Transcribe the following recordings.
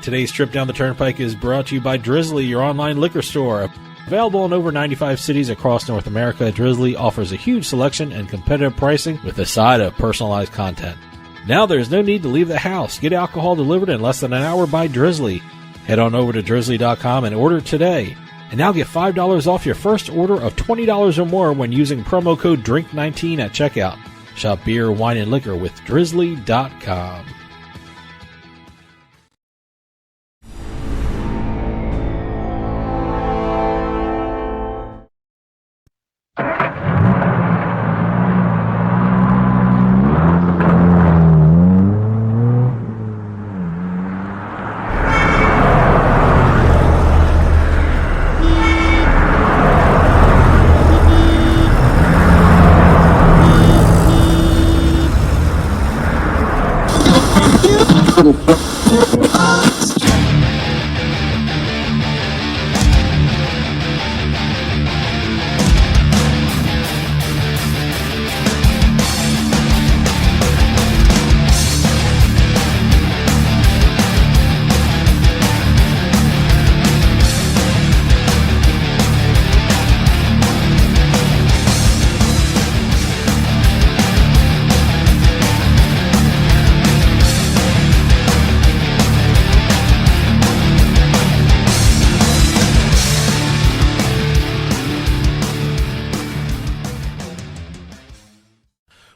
Today's trip down the Turnpike is brought to you by Drizzly, your online liquor store. Available in over 95 cities across North America, Drizzly offers a huge selection and competitive pricing with a side of personalized content. Now there's no need to leave the house. Get alcohol delivered in less than an hour by Drizzly. Head on over to drizzly.com and order today. And now get $5 off your first order of $20 or more when using promo code DRINK19 at checkout. Shop beer, wine, and liquor with drizzly.com.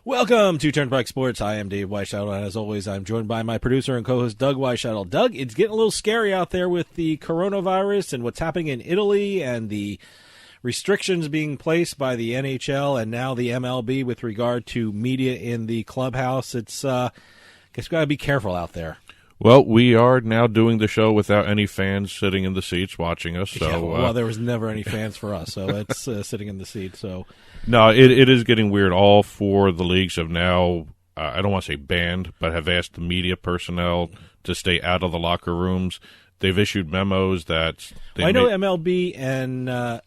Welcome to Turnpike Sports. I am Dave Weishuttle, and as always, I'm joined by my producer and co-host, Doug Weishuttle. Doug, it's getting a little scary out there with the coronavirus and what's happening in Italy and the restrictions being placed by the NHL and now the MLB with regard to media in the clubhouse. It's, guess we got to be careful out there. Well, we are now doing the show without any fans sitting in the seats watching us. So, yeah, well, there was never any fans for us, so it's sitting in the seat. So, no, it is getting weird. All four of the leagues have now, I don't want to say banned, but have asked the media personnel to stay out of the locker rooms. They've issued memos that I know MLB and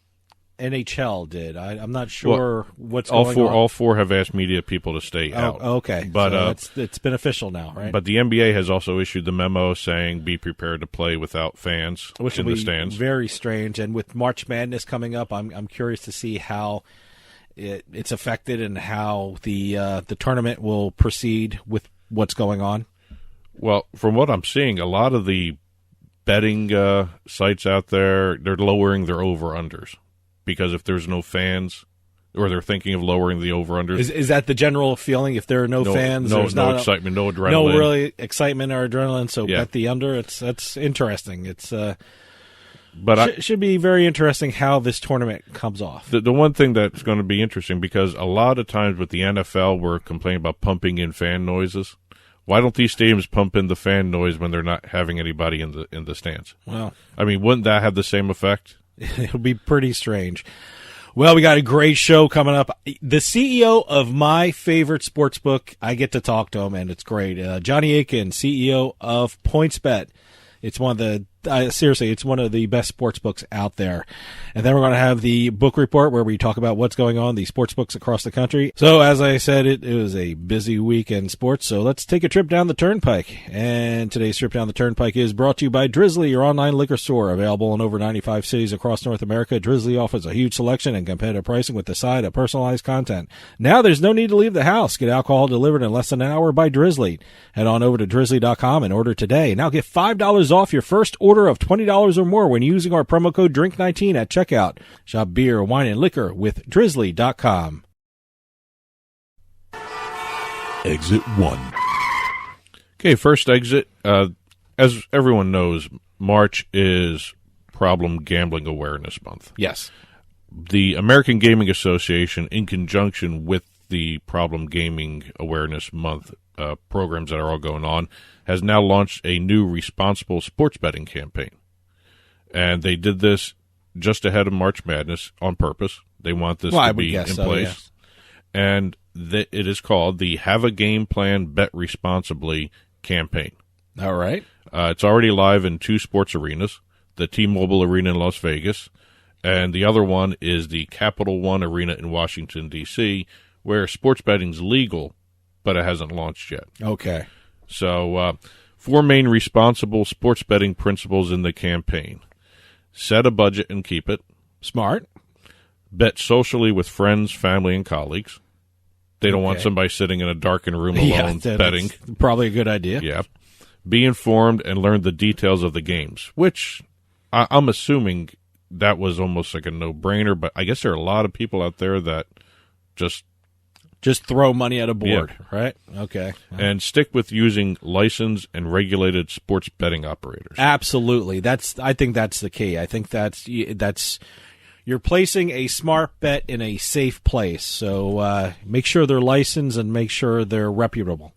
NHL did. I'm not sure what's going on. All four have asked media people to stay out. Okay, but so it's been official now, right? But the NBA has also issued the memo saying be prepared to play without fans Which in will the be stands. Very strange. And with March Madness coming up, I'm curious to see how it's affected and how the tournament will proceed with what's going on. Well, from what I'm seeing, a lot of the betting sites out there, they're lowering their over-unders. Because if there's no fans, or they're thinking of lowering the over-unders. Is that the general feeling? If there are no fans, there's no not excitement, no adrenaline. No really excitement or adrenaline, so yeah. Bet the under. That's interesting. It's but should be very interesting how this tournament comes off. The one thing that's going to be interesting, because a lot of times with the NFL, we're complaining about pumping in fan noises. Why don't these stadiums pump in the fan noise when they're not having anybody in the stands? Well, I mean, wouldn't that have the same effect? It'll be pretty strange. Well, we got a great show coming up. The CEO of my favorite sports book, I get to talk to him, and it's great. Johnny Aitken, CEO of PointsBet. It's one of the seriously, it's one of the best sports books out there. And then we're going to have the book report where we talk about what's going on, the sports books across the country. So as I said, it was a busy week in sports. So let's take a trip down the Turnpike. And today's trip down the Turnpike is brought to you by Drizzly, your online liquor store. Available in over 95 cities across North America, Drizzly offers a huge selection and competitive pricing with the side of personalized content. Now there's no need to leave the house. Get alcohol delivered in less than an hour by Drizzly. Head on over to drizzly.com and order today. Now get $5 off your first order of $20 or more when using our promo code DRINK19 at checkout. Shop beer, wine, and liquor with drizzly.com. Exit 1. Okay, first exit. As everyone knows, March is Problem Gambling Awareness Month. Yes. The American Gaming Association, in conjunction with the Problem Gaming Awareness Month programs that are all going on, has now launched a new responsible sports betting campaign. And they did this just ahead of March Madness on purpose. They want this to be in place. Yeah. And it is called the Have a Game Plan, Bet Responsibly campaign. All right. It's already live in 2 sports arenas, the T-Mobile Arena in Las Vegas, and the other one is the Capital One Arena in Washington, D.C., where sports betting's legal, but it hasn't launched yet. Okay. So 4 main responsible sports betting principles in the campaign. Set a budget and keep it. Smart. Bet socially with friends, family, and colleagues. They don't want somebody sitting in a darkened room alone betting. Probably a good idea. Yeah. Be informed and learn the details of the games, which I'm assuming that was almost like a no-brainer, but I guess there are a lot of people out there that just throw money at a board, right? Okay. And stick with using licensed and regulated sports betting operators. Absolutely. I think that's the key. I think that's you're placing a smart bet in a safe place. So make sure they're licensed and make sure they're reputable.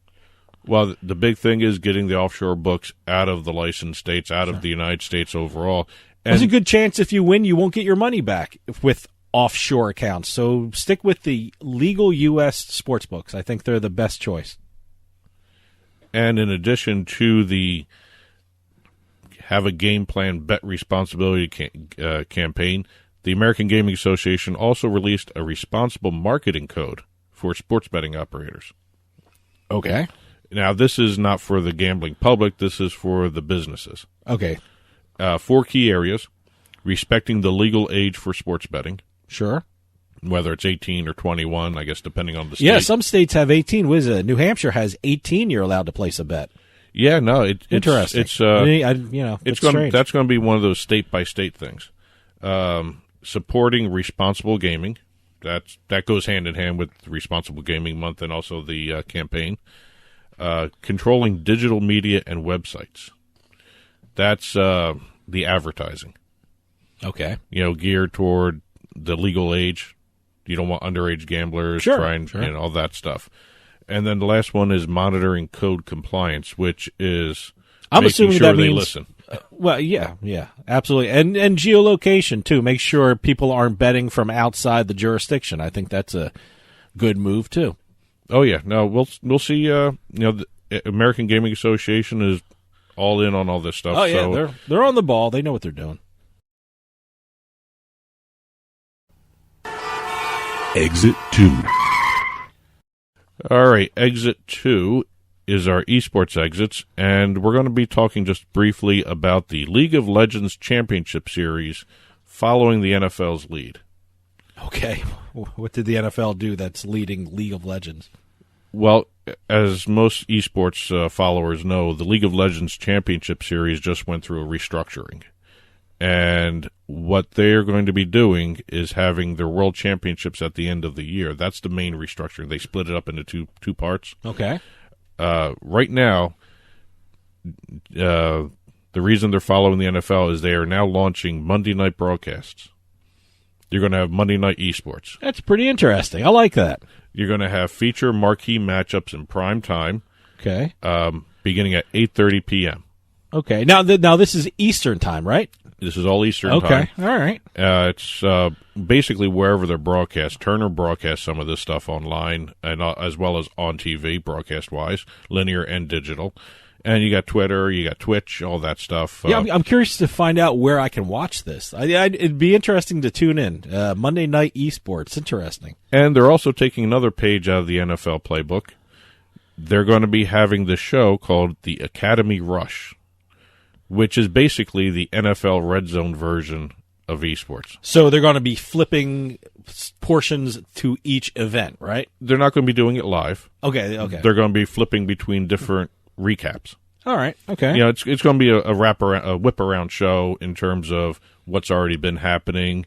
Well, the big thing is getting the offshore books out of the licensed states, out of the United States overall. And there's a good chance if you win, you won't get your money back with offshore accounts. So stick with the legal U.S. sports books. I think they're the best choice. And in addition to the have a game plan, bet responsibility campaign, the American Gaming Association also released a responsible marketing code for sports betting operators. Okay. Now, this is not for the gambling public. This is for the businesses. Okay. 4 key areas: respecting the legal age for sports betting. Sure. Whether it's 18 or 21, I guess, depending on the state. Yeah, some states have 18. What is it? New Hampshire has 18. You're allowed to place a bet. Yeah, no, interesting. It's strange. That's going to be one of those state by state things. Supporting responsible gaming. That goes hand in hand with Responsible Gaming Month and also the campaign. Controlling digital media and websites. That's the advertising. Okay. Geared toward the legal age. You don't want underage gamblers trying all that stuff. And then the last one is monitoring code compliance, which is I'm assuming sure that they means, listen. Well, yeah, absolutely. And geolocation, too. Make sure people aren't betting from outside the jurisdiction. I think that's a good move, too. Oh, yeah. No, we'll see. The American Gaming Association is all in on all this stuff. Oh, yeah, they're on the ball. They know what they're doing. Exit 2. All right, Exit 2 is our eSports exits, and we're going to be talking just briefly about the League of Legends Championship Series following the NFL's lead. Okay. What did the NFL do that's leading League of Legends? Well, as most eSports followers know, the League of Legends Championship Series just went through a restructuring. And what they're going to be doing is having their World Championships at the end of the year. That's the main restructuring. They split it up into two parts. Okay. Right now, the reason they're following the NFL is they are now launching Monday night broadcasts. You're going to have Monday night eSports. That's pretty interesting. I like that. You're going to have feature marquee matchups in prime time. Okay. Beginning at 8:30 p.m. Okay. Now this is Eastern time, right? This is all Eastern time. Okay. All right. It's basically wherever they're broadcast. Turner broadcasts some of this stuff online, and as well as on TV, broadcast-wise, linear and digital. And you got Twitter, you got Twitch, all that stuff. Yeah, I'm curious to find out where I can watch this. It'd be interesting to tune in. Monday Night Esports. Interesting. And they're also taking another page out of the NFL playbook. They're going to be having the show called the Academy Rush, which is basically the NFL Red Zone version of esports. So they're going to be flipping portions to each event, right? They're not going to be doing it live. Okay. They're going to be flipping between different recaps. All right. Okay. It's going to be a whip around show in terms of what's already been happening,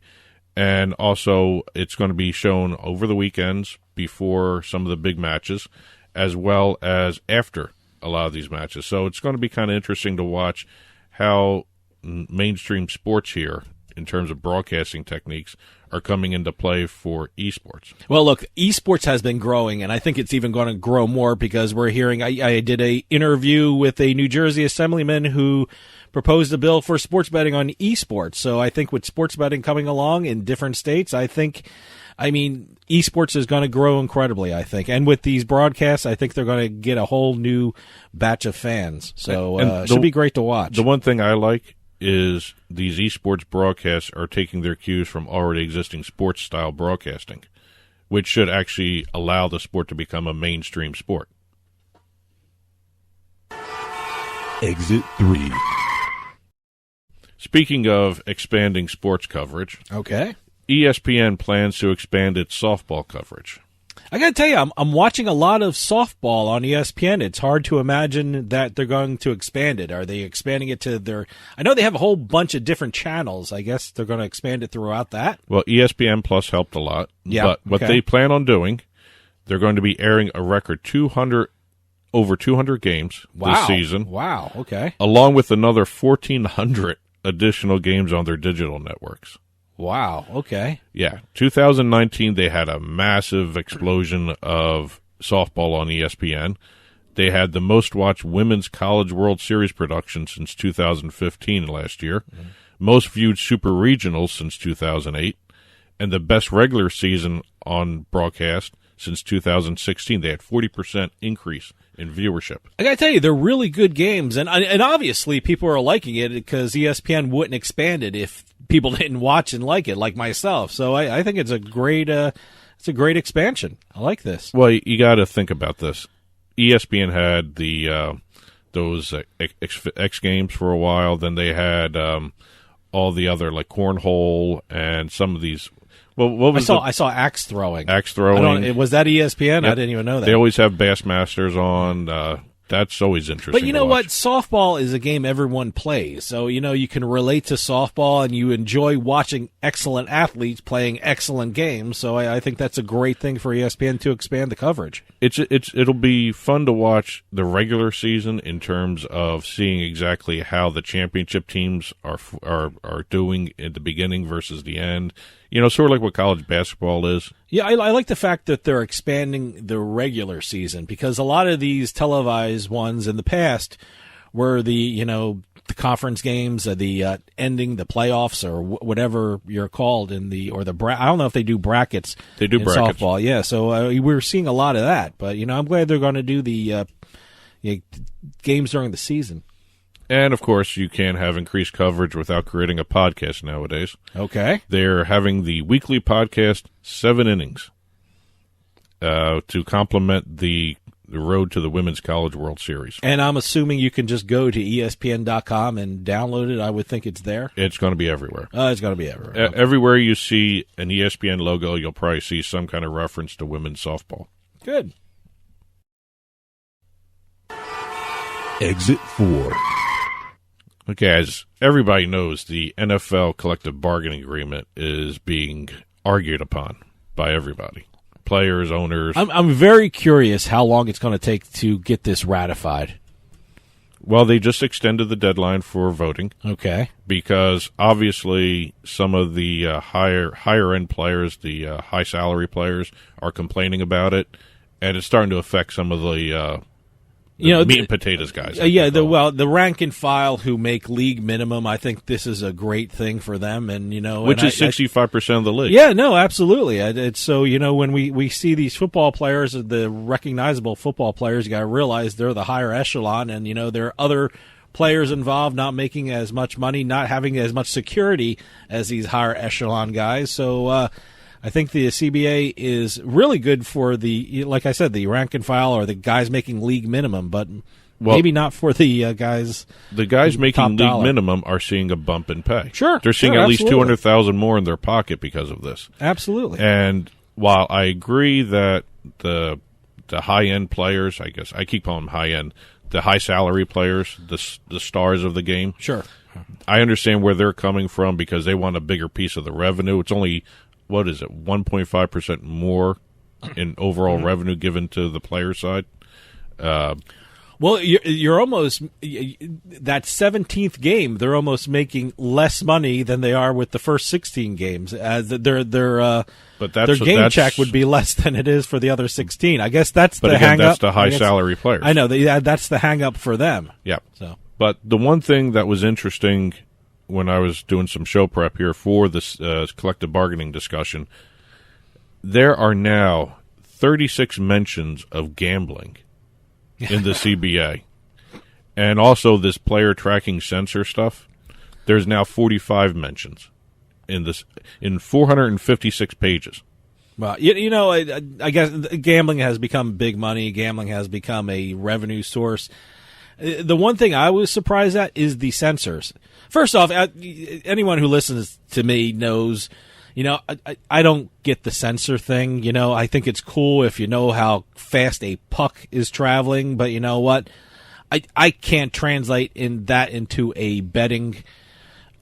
and also it's going to be shown over the weekends before some of the big matches, as well as after a lot of these matches. So it's going to be kind of interesting to watch how mainstream sports here, in terms of broadcasting techniques, are coming into play for esports. Well, look, esports has been growing, and I think it's even going to grow more because we're hearing. I did an interview with a New Jersey assemblyman who proposed a bill for sports betting on esports. So I think with sports betting coming along in different states, esports is going to grow incredibly, I think. And with these broadcasts, I think they're going to get a whole new batch of fans. So it should be great to watch. The one thing I like is these esports broadcasts are taking their cues from already existing sports-style broadcasting, which should actually allow the sport to become a mainstream sport. Exit 3. Speaking of expanding sports coverage, Okay. ESPN plans to expand its softball coverage. I got to tell you, I'm watching a lot of softball on ESPN. It's hard to imagine that they're going to expand it. Are they expanding it to their – I know they have a whole bunch of different channels. I guess they're going to expand it throughout that. Well, ESPN Plus helped a lot. Yeah, But what they plan on doing, they're going to be airing a record over 200 games this season. Wow, okay. Along with another 1,400 additional games on their digital networks. Wow, okay. Yeah, 2019, they had a massive explosion of softball on ESPN. They had the most watched Women's College World Series production since 2015 last year, most viewed Super Regionals since 2008, and the best regular season on broadcast since 2016. They had 40% increase in viewership. I got to tell you, they're really good games, and obviously people are liking it because ESPN wouldn't expand it if people didn't watch and like it, like myself. So I think it's a great expansion. I like this. Well, you got to think about this. ESPN had those X Games for a while. Then they had all the other like cornhole and some of these. Well, what was I saw axe throwing. Axe throwing. Was that ESPN? Yep. I didn't even know that. They always have Bassmasters on. That's always interesting. But you know what? Softball is a game everyone plays. So, you can relate to softball and you enjoy watching excellent athletes playing excellent games. So I think that's a great thing for ESPN to expand the coverage. It'll be fun to watch the regular season in terms of seeing exactly how the championship teams are doing at the beginning versus the end. Sort of like what college basketball is. Yeah, I like the fact that they're expanding the regular season because a lot of these televised ones in the past were the conference games, the ending the playoffs or whatever you're called I don't know if they do brackets. They do in brackets. Softball, yeah. So we're seeing a lot of that, but I'm glad they're going to do the games during the season. And, of course, you can't have increased coverage without creating a podcast nowadays. Okay. They're having the weekly podcast, 7 Innings, to complement the road to the Women's College World Series. And I'm assuming you can just go to ESPN.com and download it. I would think it's there. It's going to be everywhere. It's going to be everywhere. Okay. Everywhere you see an ESPN logo, you'll probably see some kind of reference to women's softball. Good. Exit 4. Okay, as everybody knows, the NFL collective bargaining agreement is being argued upon by everybody. Players, owners. I'm very curious how long it's going to take to get this ratified. Well, they just extended the deadline for voting. Okay. Because obviously some of the higher end players, the high salary players, are complaining about it, and it's starting to affect some of the meat and potatoes guys. The rank and file who make league minimum, I think this is a great thing for them, and which is 65% of the league. Yeah, no, absolutely. It's so when we see these football players, the recognizable football players, you got to realize they're the higher echelon, and there are other players involved not making as much money, not having as much security as these higher echelon guys. So I think the CBA is really good for like I said, the rank and file or the guys making league minimum, but maybe not for the guys. The guys making league dollar. minimum are seeing a bump in pay. Sure, they're seeing at least $200,000 more in their pocket because of this. Absolutely. And while I agree that the high end players, I guess I keep calling them high end, the high salary players, the stars of the game. Sure, I understand where they're coming from because they want a bigger piece of the revenue. It's only 1.5% more in overall revenue given to the player side. Well, you're almost that 17th game. They're almost making less money than they are with the first 16 games. Their game check would be less than it is for the other 16. I guess that's the hang up. That's the high salary players. I know that's the hang up for them. Yeah. So, but the one thing that was interesting when I was doing some show prep here for this collective bargaining discussion, there are now 36 mentions of gambling in the CBA. And also this player tracking sensor stuff, there's now 45 mentions in 456 pages. Well, I guess gambling has become big money. Gambling has become a revenue source. The one thing I was surprised at is the sensors. First off, anyone who listens to me knows, I don't get the sensor thing. I think it's cool if you know how fast a puck is traveling, but you know what? I can't translate that into a betting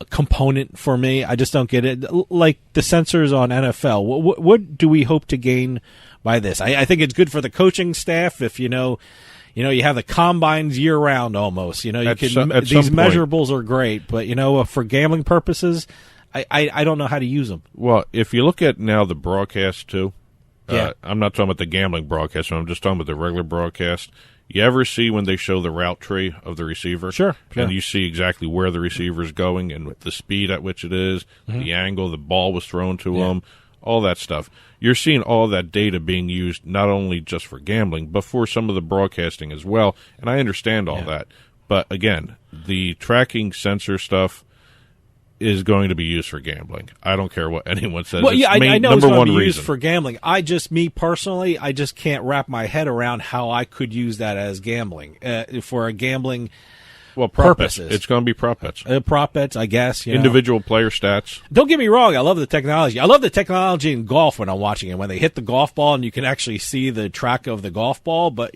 component for me. I just don't get it. Like the sensors on NFL, what do we hope to gain by this? I think it's good for the coaching staff if you have the combines year round almost. These measurables are great, but for gambling purposes, I don't know how to use them. Well, if you look at now the broadcast too, I'm not talking about the gambling broadcast. I'm just talking about the regular broadcast. You ever see when they show the route tree of the receiver? Sure. And you see exactly where the receiver is going and the speed at which it is, the angle the ball was thrown to him, all that stuff. You're seeing all that data being used not only just for gambling, but for some of the broadcasting as well. And I understand all that. But, again, the tracking sensor stuff is going to be used for gambling. I don't care what anyone says. Well, I know it's going to be used reason. for gambling. Me personally, I just can't wrap my head around how I could use that as gambling for a gambling purposes. It's going to be prop bets. Prop bets, I guess. Individual player stats. Don't get me wrong. I love the technology. I love the technology in golf when I'm watching it. When they hit the golf ball and you can actually see the track of the golf ball, but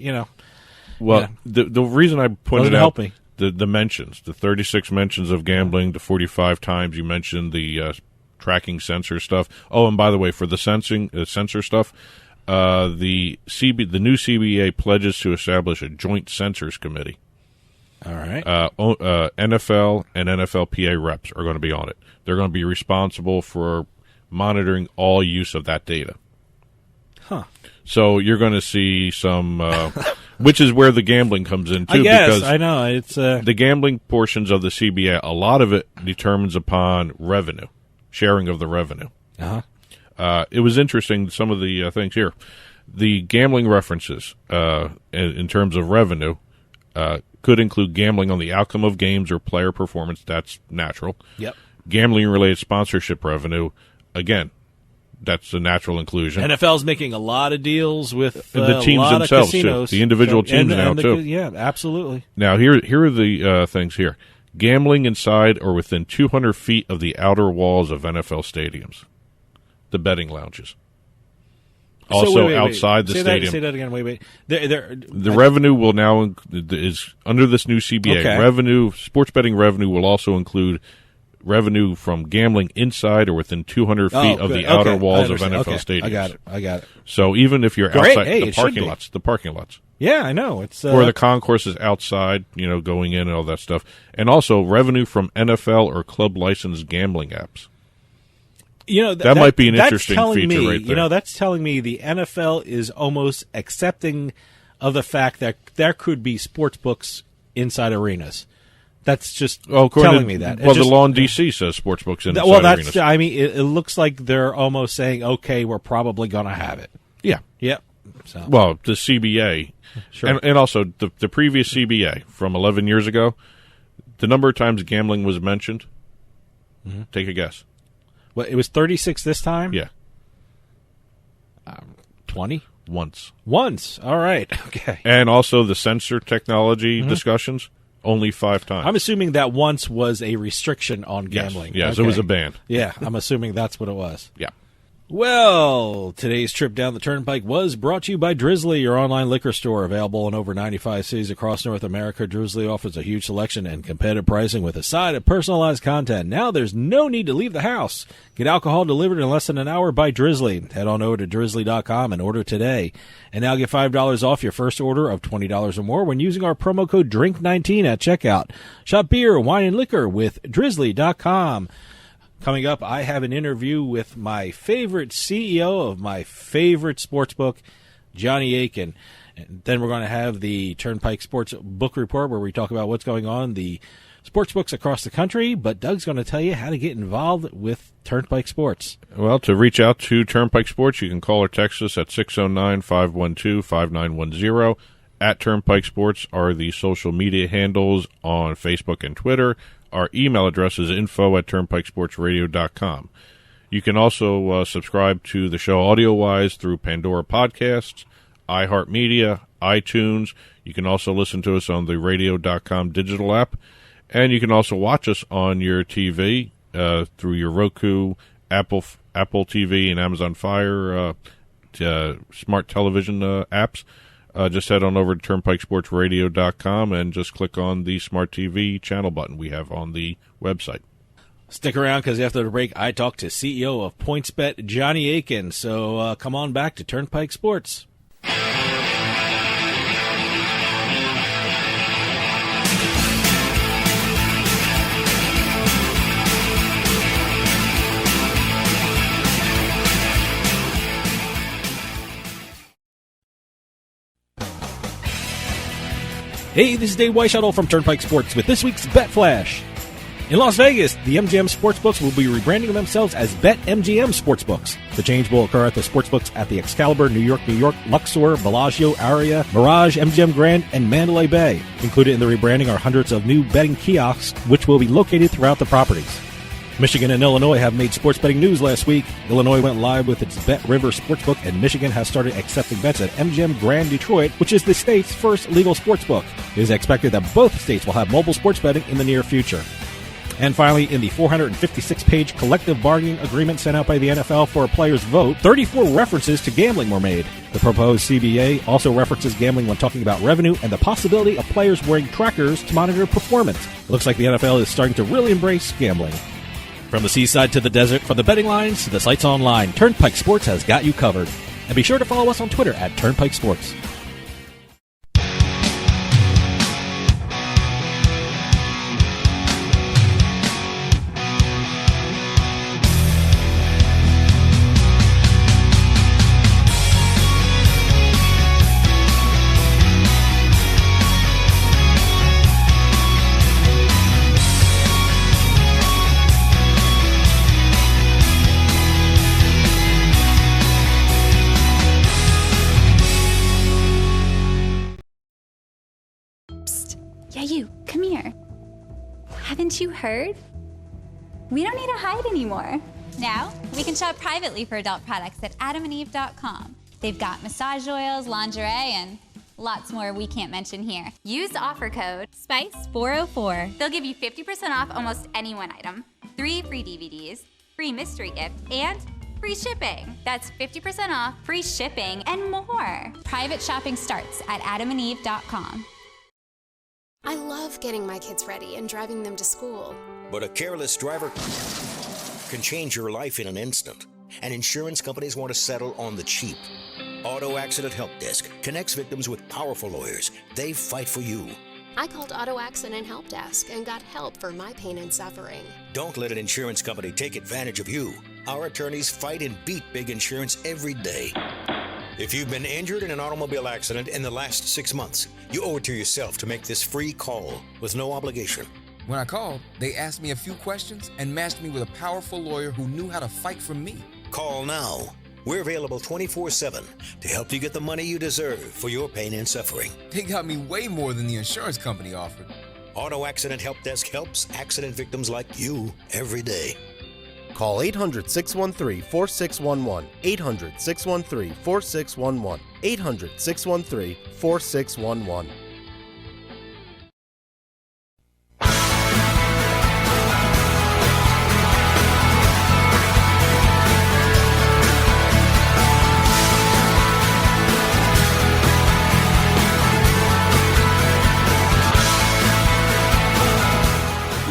Well, the reason I pointed out help me. The mentions, the 36 mentions of gambling, the 45 times you mentioned the tracking sensor stuff. Oh, and by the way, for the sensor stuff, the new CBA pledges to establish a joint censors committee. All right. NFL and NFLPA reps are going to be on it. They're going to be responsible for monitoring all use of that data. Huh. So you're going to see some, which is where the gambling comes in, too. I guess, because I know. It's the gambling portions of the CBA, a lot of it determines upon revenue, sharing of the revenue. Uh-huh. It was interesting, some of the things here. The gambling references in terms of revenue could include gambling on the outcome of games or player performance. That's natural. Yep. Gambling-related sponsorship revenue, again, that's a natural inclusion. NFL's making a lot of deals with the teams a lot themselves, of casinos. too. The individual teams now, too. Yeah, absolutely. Now, here are the things here. Gambling inside or within 200 feet of the outer walls of NFL stadiums. The betting lounges. Also wait. outside the stadium. Say that again. Wait. The revenue will now is under this new CBA. Okay. Revenue, sports betting revenue will also include revenue from gambling inside or within 200 feet of the outer walls of NFL stadiums. I got it. So even if you're Great. outside Hey, the parking lots. Yeah, I know. It's Or the concourses outside, going in and all that stuff. And also revenue from NFL or club licensed gambling apps. That might be an interesting feature right there. That's telling me the NFL is almost accepting of the fact that there could be sports books inside arenas. That's just telling me that. Well, the law in D.C. says sports books inside arenas. I mean, it looks like they're almost saying, okay, we're probably going to have it. Yeah. Yep. So. Well, the CBA, sure. and also the previous CBA from 11 years ago, the number of times gambling was mentioned, take a guess. Well, it was 36 this time? Yeah. 20? Once. All right. Okay. And also the sensor technology discussions, only 5 times. I'm assuming that once was a restriction on gambling. Yes, it was a ban. Yeah, I'm assuming that's what it was. Yeah. Well, today's trip down the Turnpike was brought to you by Drizzly, your online liquor store. Available in over 95 cities across North America, Drizzly offers a huge selection and competitive pricing with a side of personalized content. Now there's no need to leave the house. Get alcohol delivered in less than an hour by Drizzly. Head on over to drizzly.com and order today. And now get $5 off your first order of $20 or more when using our promo code DRINK19 at checkout. Shop beer, wine, and liquor with drizzly.com. Coming up, I have an interview with my favorite CEO of my favorite sportsbook, Johnny Aitken. And then we're going to have the Turnpike Sports Book Report, where we talk about what's going on in the sports books across the country. But Doug's going to tell you how to get involved with Turnpike Sports. Well, to reach out to Turnpike Sports, you can call or text us at 609-512-5910. At Turnpike Sports are the social media handles on Facebook and Twitter. Our email address is info@turnpikesportsradio.com. You can also subscribe to the show audio-wise through Pandora Podcasts, iHeartMedia, iTunes. You can also listen to us on the radio.com digital app. And you can also watch us on your TV through your Roku, Apple TV, and Amazon Fire smart television apps. Just head on over to turnpikesportsradio.com and just click on the Smart TV channel button we have on the website. Stick around because after the break, I talk to CEO of PointsBet, Johnny Aitken. So come on back to Turnpike Sports. Hey, this is Dave Weishuttle from Turnpike Sports with this week's Bet Flash. In Las Vegas, the MGM Sportsbooks will be rebranding themselves as BetMGM Sportsbooks. The change will occur at the sportsbooks at the Excalibur, New York, Luxor, Bellagio, Aria, Mirage, MGM Grand, and Mandalay Bay. Included in the rebranding are hundreds of new betting kiosks, which will be located throughout the properties. Michigan and Illinois have made sports betting news last week. Illinois went live with its Bet River Sportsbook, and Michigan has started accepting bets at MGM Grand Detroit, which is the state's first legal sportsbook. It is expected that both states will have mobile sports betting in the near future. And finally, in the 456-page collective bargaining agreement sent out by the NFL for a player's vote, 34 references to gambling were made. The proposed CBA also references gambling when talking about revenue and the possibility of players wearing trackers to monitor performance. It looks like the NFL is starting to really embrace gambling. From the seaside to the desert, from the betting lines to the sites online, Turnpike Sports has got you covered. And be sure to follow us on Twitter at Turnpike Sports. Haven't you heard? We don't need to hide anymore. Now, we can shop privately for adult products at adamandeve.com. They've got massage oils, lingerie, and lots more we can't mention here. Use offer code SPICE404. They'll give you 50% off almost any one item, 3 free DVDs, free mystery gift, and free shipping. That's 50% off, free shipping, and more. Private shopping starts at adamandeve.com. I love getting my kids ready and driving them to school. But a careless driver can change your life in an instant. And insurance companies want to settle on the cheap. Auto Accident Help Desk connects victims with powerful lawyers. They fight for you. I called Auto Accident Help Desk and got help for my pain and suffering. Don't let an insurance company take advantage of you. Our attorneys fight and beat big insurance every day. If you've been injured in an automobile accident in the last 6 months, you owe it to yourself to make this free call with no obligation. When I called, they asked me a few questions and matched me with a powerful lawyer who knew how to fight for me. Call now. We're available 24/7 to help you get the money you deserve for your pain and suffering. They got me way more than the insurance company offered. Auto Accident Help Desk helps accident victims like you every day. Call 800-613-4611. 800-613-4611. 800-613-4611.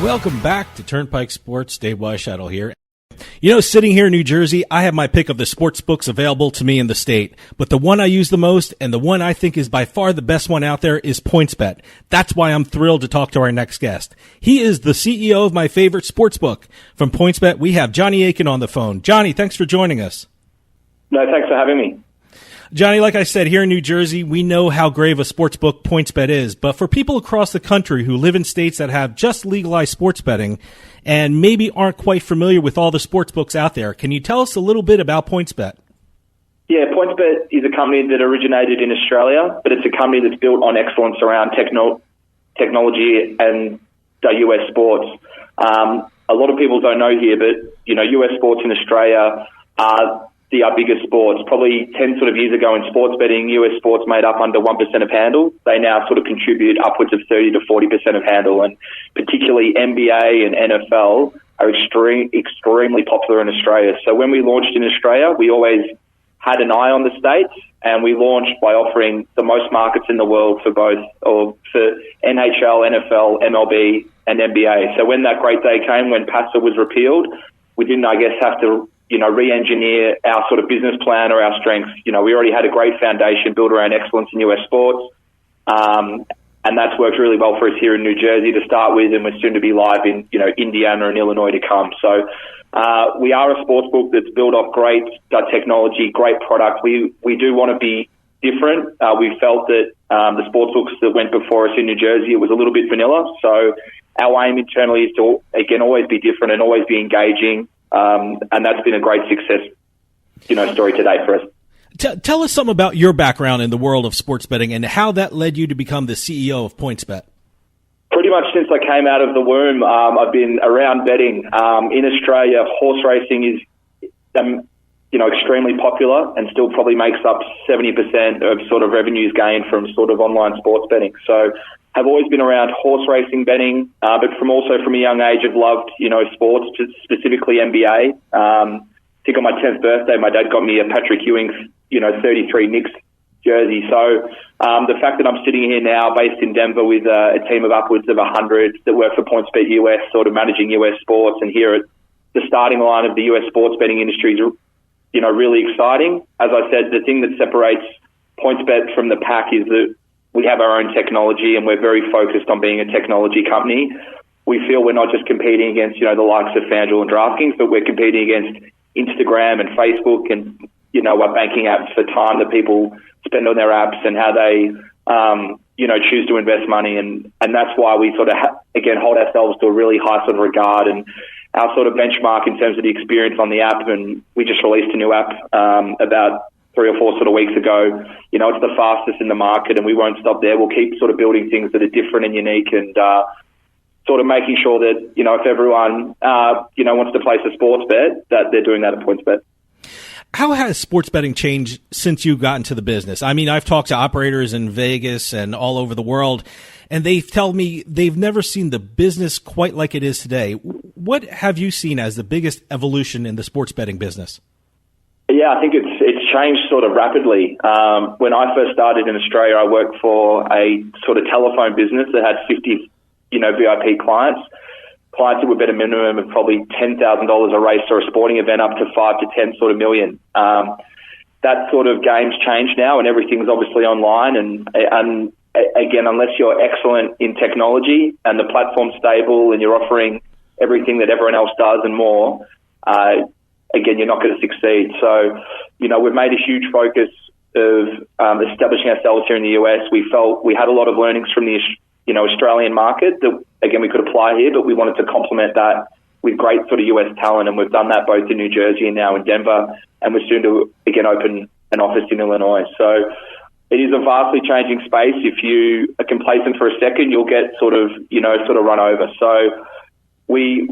Welcome back to Turnpike Sports. Dave Weishuttle here. You know, sitting here in New Jersey, I have my pick of the sports books available to me in the state. But the one I use the most and the one I think is by far the best one out there is PointsBet. That's why I'm thrilled to talk to our next guest. He is the CEO of my favorite sports book. From PointsBet, we have Johnny Aitken on the phone. Johnny, thanks for joining us. No, thanks for having me. Johnny, like I said, here in New Jersey, we know how great of a sports book PointsBet is. But for people across the country who live in states that have just legalized sports betting and maybe aren't quite familiar with all the sports books out there, can you tell us a little bit about PointsBet? Yeah, PointsBet is a company that originated in Australia, but it's a company that's built on excellence around technology and US sports. A lot of people don't know here, but US sports in Australia are our biggest sports. Probably 10 sort of years ago in sports betting, US sports made up under 1% of handle. They now sort of contribute upwards of 30 to 40% of handle, and particularly NBA and NFL are extremely popular in Australia. So when we launched in Australia, we always had an eye on the States, and we launched by offering the most markets in the world for both, or for NHL, NFL, MLB, and NBA. So when that great day came, when PASPA was repealed, we didn't, I guess, have to, re-engineer our sort of business plan or our strengths. We already had a great foundation built around excellence in US sports. And that's worked really well for us here in New Jersey to start with, and we're soon to be live in, Indiana and Illinois to come. So we are a sports book that's built off great technology, great product. We do want to be different. We felt that the sports books that went before us in New Jersey, it was a little bit vanilla. So our aim internally is to, again, always be different and always be engaging. And that's been a great success, story to date for us. Tell us something about your background in the world of sports betting and how that led you to become the CEO of PointsBet. Pretty much since I came out of the womb, I've been around betting. In Australia, horse racing is, extremely popular and still probably makes up 70% of sort of revenues gained from sort of online sports betting. So I've always been around horse racing betting, but from a young age, I've loved, sports, specifically NBA. I think on my 10th birthday, my dad got me a Patrick Ewing's, 33 Knicks jersey. So the fact that I'm sitting here now based in Denver with a team of upwards of 100 that work for PointsBet US, sort of managing US sports, and here at the starting line of the US sports betting industry is, really exciting. As I said, the thing that separates PointsBet from the pack is that we have our own technology, and we're very focused on being a technology company. We feel we're not just competing against, the likes of FanDuel and DraftKings, but we're competing against Instagram and Facebook and, our banking apps for time that people spend on their apps and how they, choose to invest money. And that's why we sort of, hold ourselves to a really high sort of regard and our sort of benchmark in terms of the experience on the app. And we just released a new app about 3 or 4 sort of weeks ago. It's the fastest in the market, and we won't stop there. We'll keep sort of building things that are different and unique, and sort of making sure that, if everyone, wants to place a sports bet, that they're doing that at PointsBet. How has sports betting changed since you got into the business? I mean, I've talked to operators in Vegas and all over the world, and they tell me they've never seen the business quite like it is today. What have you seen as the biggest evolution in the sports betting business? Yeah, I think it's changed sort of rapidly. When I first started in Australia, I worked for a sort of telephone business that had 50, VIP clients that would bet a minimum of probably $10,000 a race or a sporting event up to 5 to 10 sort of million. That sort of game's changed now, and everything's obviously online. And again, unless you're excellent in technology and the platform's stable and you're offering everything that everyone else does and more, again, you're not going to succeed. So, we've made a huge focus of establishing ourselves here in the US. We felt we had a lot of learnings from the Australian market that, again, we could apply here, but we wanted to complement that with great sort of US talent, and we've done that both in New Jersey and now in Denver, and we're soon to, again, open an office in Illinois. So it is a vastly changing space. If you are complacent for a second, you'll get sort of run over. So we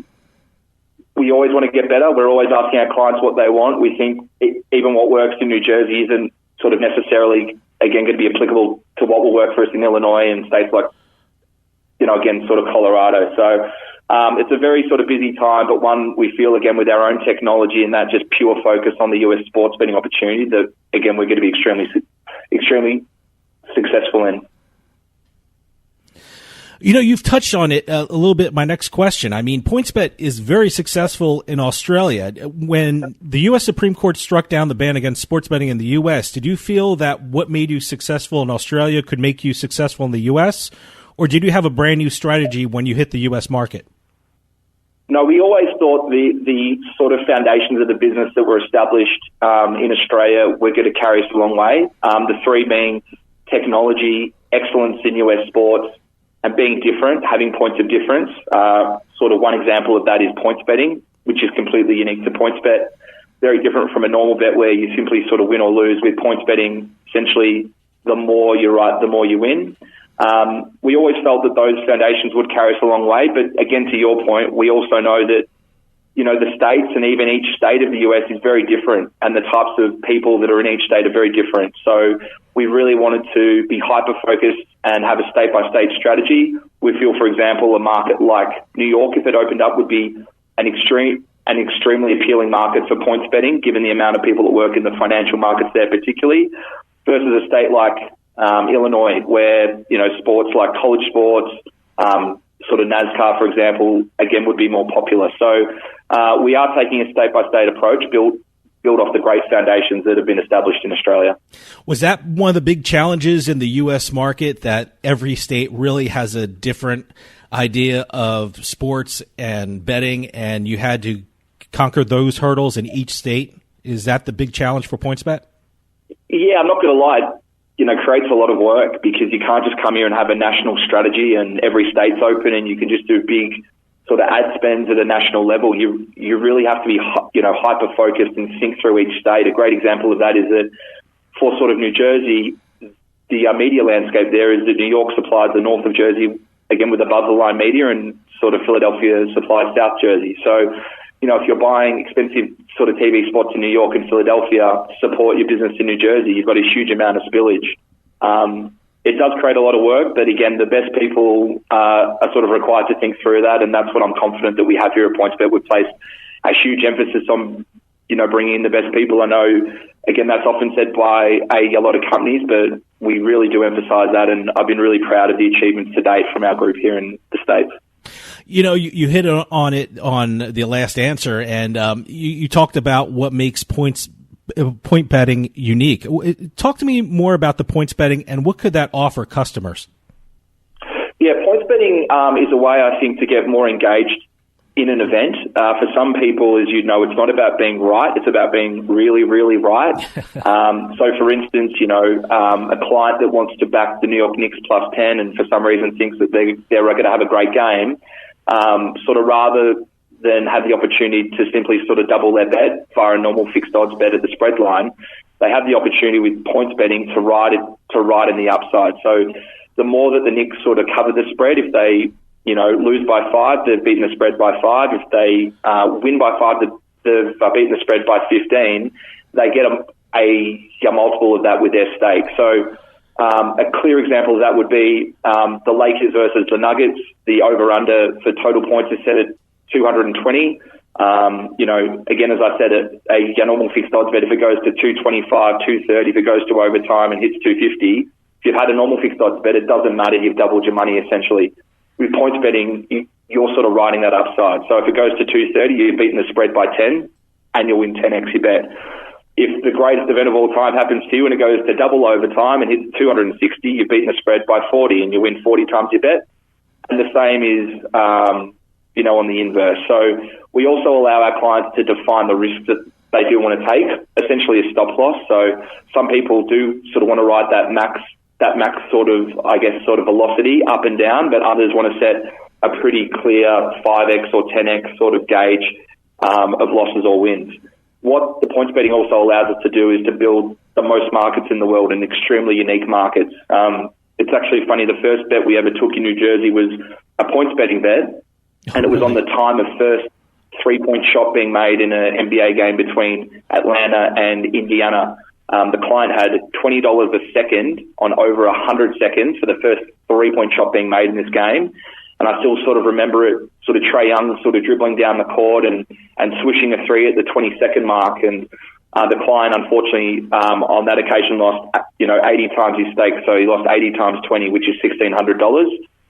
always want to get better. We're always asking our clients what they want. We think even what works in New Jersey isn't sort of necessarily, again, going to be applicable to what will work for us in Illinois and states like, again, sort of Colorado. So it's a very sort of busy time, but one we feel, again, with our own technology and that just pure focus on the US sports betting opportunity that, again, we're going to be extremely successful in. You've touched on it a little bit. My next question. I mean, PointsBet is very successful in Australia. When the U.S. Supreme Court struck down the ban against sports betting in the U.S., did you feel that what made you successful in Australia could make you successful in the U.S., or did you have a brand new strategy when you hit the U.S. market? No, we always thought the sort of foundations of the business that were established in Australia were going to carry us a long way. The three being technology, excellence in US sports, and being different, having points of difference. Sort of one example of that is points betting, which is completely unique to PointsBet. Very different from a normal bet where you simply sort of win or lose. With points betting, essentially, the more you're right, the more you win. We always felt that those foundations would carry us a long way, but again, to your point, we also know that the states and even each state of the US is very different, and the types of people that are in each state are very different. So we really wanted to be hyper-focused and have a state-by-state strategy. We feel, for example, a market like New York, if it opened up, would be an extremely appealing market for points betting, given the amount of people that work in the financial markets there particularly, versus a state like Illinois, where, sports like college sports, sort of NASCAR, for example, again, would be more popular. So we are taking a state-by-state approach, build off the great foundations that have been established in Australia. Was that one of the big challenges in the U.S. market, that every state really has a different idea of sports and betting, and you had to conquer those hurdles in each state? Is that the big challenge for PointsBet? Yeah, I'm not going to lie. Creates a lot of work, because you can't just come here and have a national strategy and every state's open and you can just do big sort of ad spends at a national level. You really have to be, hyper-focused and think through each state. A great example of that is that for sort of New Jersey, the media landscape there is that New York supplies the north of Jersey, again, with above-the-line media, and sort of Philadelphia supplies South Jersey. So, if you're buying expensive sort of TV spots in New York and Philadelphia, support your business in New Jersey, you've got a huge amount of spillage. It does create a lot of work, but again, the best people are sort of required to think through that, and that's what I'm confident that we have here at PointsBet. We've placed a huge emphasis on, bringing in the best people. I know, again, that's often said by a lot of companies, but we really do emphasize that, and I've been really proud of the achievements to date from our group here in the States. You hit on it on the last answer, and you talked about what makes point betting unique. Talk to me more about the points betting and what could that offer customers? Yeah, points betting is a way, I think, to get more engaged in an event. For some people, as you know, it's not about being right, it's about being really, really right. So, for instance, a client that wants to back the New York Knicks plus 10 and for some reason thinks that they're going to have a great game, sort of rather than have the opportunity to simply sort of double their bet via a normal fixed odds bet at the spread line, they have the opportunity with points betting to ride in the upside. So the more that the Knicks sort of cover the spread, if they, lose by 5, they've beaten the spread by 5. If they win by 5, they've beaten the spread by 15. They get a multiple of that with their stake. So a clear example of that would be the Lakers versus the Nuggets. The over-under for total points is set at 220. Again, as I said, a normal fixed odds bet, if it goes to 225, 230, if it goes to overtime and hits 250, if you've had a normal fixed odds bet, it doesn't matter. You've doubled your money, essentially. With points betting, you're sort of riding that upside. So if it goes to 230, you've beaten the spread by 10 and you'll win 10x your bet. If the greatest event of all time happens to you and it goes to double overtime and hits 260, you've beaten the spread by 40 and you win 40 times your bet. And the same is, on the inverse. So we also allow our clients to define the risks that they do want to take, essentially a stop loss. So some people do sort of want to ride that max sort of, sort of velocity up and down, but others want to set a pretty clear 5x or 10x sort of gauge of losses or wins. What the points betting also allows us to do is to build the most markets in the world and extremely unique markets. It's actually funny, the first bet we ever took in New Jersey was a points betting bet, and it was on the time of first 3-point shot being made in an NBA game between Atlanta and Indiana. The client had $20 a second on over 100 seconds for the first 3-point shot being made in this game. And I still sort of remember it, sort of Trae Young sort of dribbling down the court and swishing a 3 at the 20-second mark. And the client, unfortunately, on that occasion lost, 80 times his stake. So he lost 80 times 20, which is $1,600.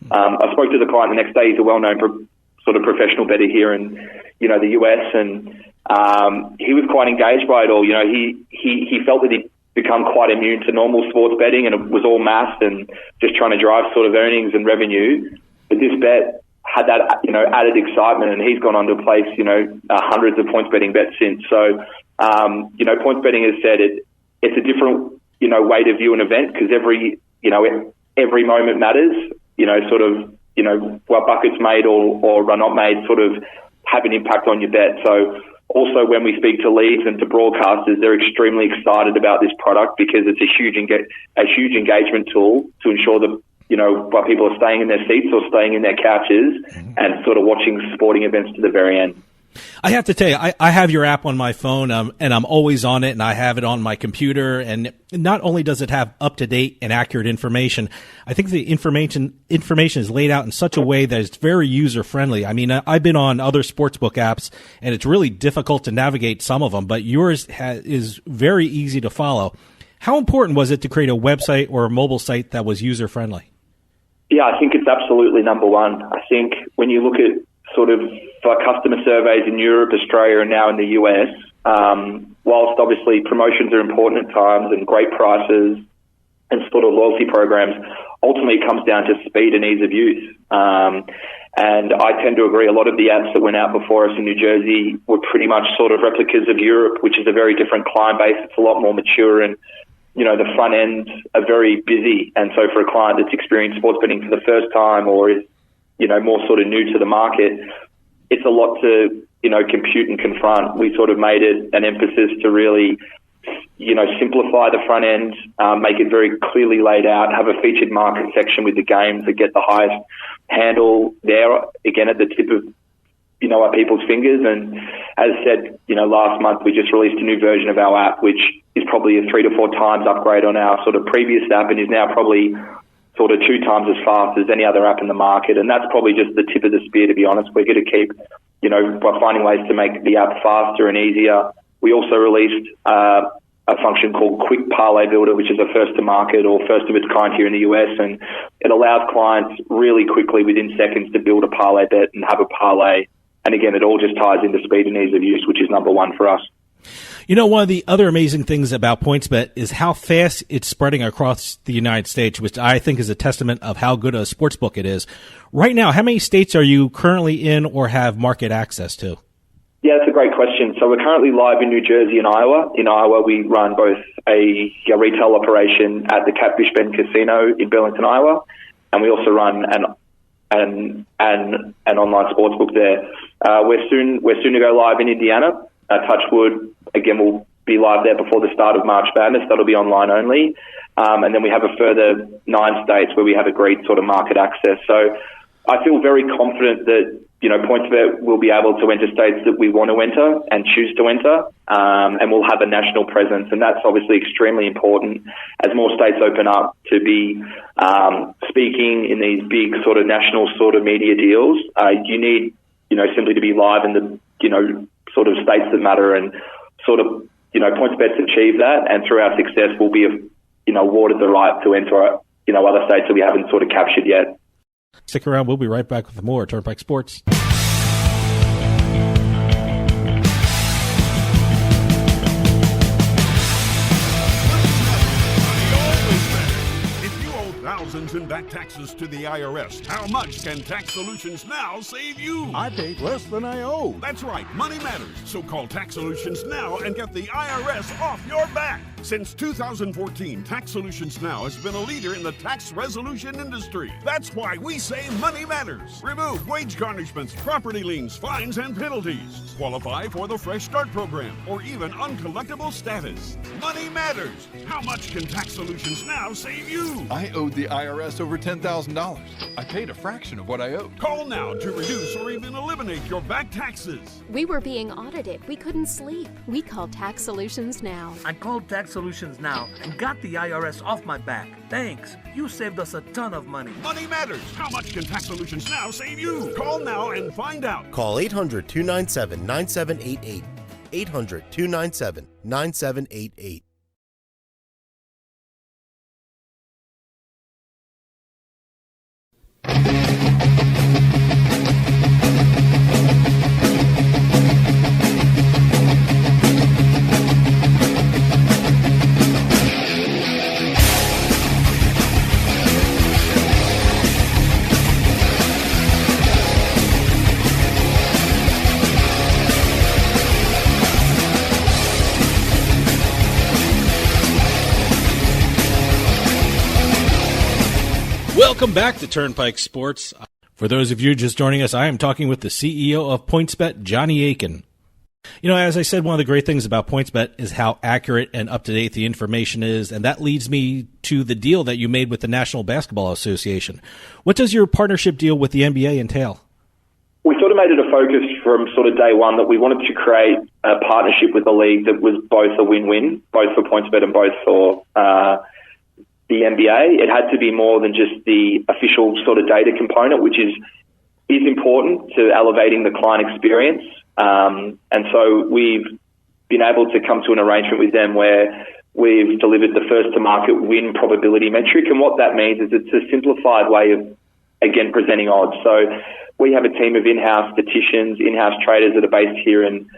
I spoke to the client the next day. He's a well-known sort of professional bettor here in, the US. And he was quite engaged by it all. He felt that he'd become quite immune to normal sports betting and it was all math and just trying to drive sort of earnings and revenue. But this bet had that, added excitement, and he's gone on to place, hundreds of points betting bets since. So, points betting has said it's a different, way to view an event because every moment matters, what buckets made or are not made sort of have an impact on your bet. So also when we speak to leagues and to broadcasters, they're extremely excited about this product because it's a huge engagement tool to ensure that, while people are staying in their seats or staying in their couches and sort of watching sporting events to the very end. I have to tell you, I have your app on my phone, and I'm always on it, and I have it on my computer. And not only does it have up-to-date and accurate information, I think the information is laid out in such a way that it's very user-friendly. I mean, I've been on other sportsbook apps, and it's really difficult to navigate some of them, but yours is very easy to follow. How important was it to create a website or a mobile site that was user-friendly? Yeah, I think it's absolutely number one. I think when you look at sort of customer surveys in Europe, Australia, and now in the US, whilst obviously promotions are important at times and great prices and sort of loyalty programs, ultimately it comes down to speed and ease of use. And I tend to agree, a lot of the apps that went out before us in New Jersey were pretty much sort of replicas of Europe, which is a very different client base. It's a lot more mature, and the front ends are very busy. And so for a client that's experienced sports betting for the first time or is more sort of new to the market, it's a lot to, compute and confront. We sort of made it an emphasis to really, simplify the front end, make it very clearly laid out, have a featured market section with the games that get the highest handle there, again, at the tip of, our people's fingers. And as said, last month we just released a new version of our app, which is probably a 3 to 4 times upgrade on our sort of previous app, and is now probably sort of 2 times as fast as any other app in the market. And that's probably just the tip of the spear, to be honest. We're going to keep, by finding ways to make the app faster and easier. We also released a function called Quick Parlay Builder, which is a first to market or first of its kind here in the US. And it allows clients really quickly, within seconds, to build a parlay bet and have a parlay. And again, it all just ties into speed and ease of use, which is number one for us. One of the other amazing things about PointsBet is how fast it's spreading across the United States, which I think is a testament of how good a sportsbook it is. Right now, how many states are you currently in or have market access to? Yeah, that's a great question. So we're currently live in New Jersey and Iowa. In Iowa, we run both a retail operation at the Catfish Bend Casino in Burlington, Iowa, and we also run an online sportsbook there. We're soon to go live in Indiana. Touchwood, again, we'll be live there before the start of March Madness. That'll be online only. And then we have a further 9 states where we have agreed sort of market access. So I feel very confident that, PointsBet will be able to enter states that we want to enter and choose to enter. And we'll have a national presence. And that's obviously extremely important as more states open up to be speaking in these big sort of national sort of media deals. You need, simply to be live in the, sort of states that matter, and sort of, PointsBet's achieved that, and through our success we'll be, awarded the right to enter, other states that we haven't sort of captured yet. Stick around, we'll be right back with more Turnpike Sports. Thousands in back taxes to the IRS. How much can Tax Solutions Now save you? I paid less than I owe. That's right, money matters. So call Tax Solutions Now and get the IRS off your back. Since 2014, Tax Solutions Now has been a leader in the tax resolution industry. That's why we say money matters. Remove wage garnishments, property liens, fines, and penalties. Qualify for the Fresh Start program or even uncollectible status. Money matters. How much can Tax Solutions Now save you? I owed the IRS over $10,000. I paid a fraction of what I owed. Call now to reduce or even eliminate your back taxes. We were being audited. We couldn't sleep. We called Tax Solutions Now. I called Tax Solutions Now and got the IRS off my back. Thanks. You saved us a ton of money. Money matters. How much can Tax Solutions Now save you? Call now and find out. Call 800-297-9788. 800-297-9788. Welcome back to Turnpike Sports. For those of you just joining us, I am talking with the CEO of PointsBet, Johnny Aitken. As I said, one of the great things about PointsBet is how accurate and up-to-date the information is, and that leads me to the deal that you made with the National Basketball Association. What does your partnership deal with the NBA entail? We sort of made it a focus from sort of day one that we wanted to create a partnership with the league that was both a win-win, both for PointsBet and both for the NBA. It had to be more than just the official sort of data component, which is important to elevating the client experience. And so we've been able to come to an arrangement with them where we've delivered the first-to-market win probability metric. And what that means is it's a simplified way of, again, presenting odds. So we have a team of in-house statisticians, in-house traders that are based here in,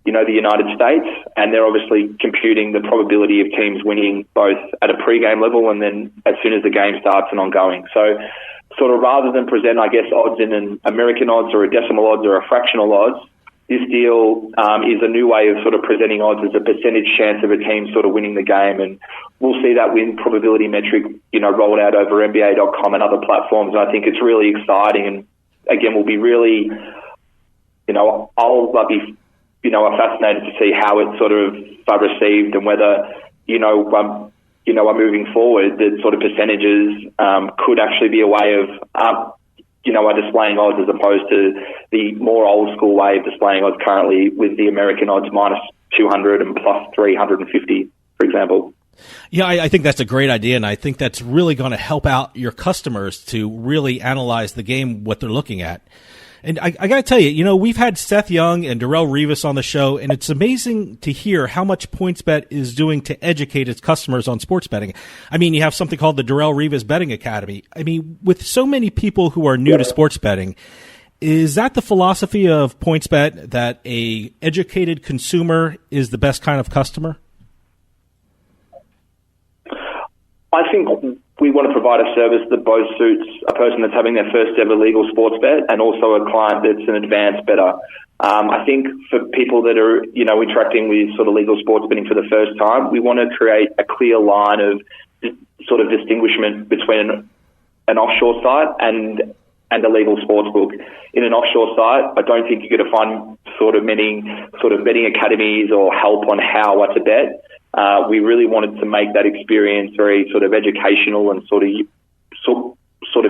the United States, and they're obviously computing the probability of teams winning both at a pre-game level and then as soon as the game starts and ongoing. So sort of rather than present, I guess, odds in an American odds or a decimal odds or a fractional odds, this deal is a new way of sort of presenting odds as a percentage chance of a team sort of winning the game. And we'll see that win probability metric, rolled out over NBA.com and other platforms. And I think it's really exciting. And again, we'll be really, I'll be, fascinated to see how it's sort of received and whether, moving forward, the sort of percentages could actually be a way of, displaying odds as opposed to the more old school way of displaying odds currently with the American odds minus 200 and plus 350, for example. Yeah, I think that's a great idea, and I think that's really going to help out your customers to really analyze the game, what they're looking at. And I got to tell you, we've had Seth Young and Darrell Rivas on the show, and it's amazing to hear how much PointsBet is doing to educate its customers on sports betting. I mean, you have something called the Darrell Rivas Betting Academy. I mean, with so many people who are new to sports betting, is that the philosophy of PointsBet, that a educated consumer is the best kind of customer? I think we want to provide a service that both suits a person that's having their first ever legal sports bet and also a client that's an advanced bettor. I think for people that are, interacting with sort of legal sports betting for the first time, we want to create a clear line of sort of distinguishment between an offshore site and a legal sports book. In an offshore site, I don't think you're going to find sort of many sort of betting academies or help on what to bet. We really wanted to make that experience very sort of educational and sort of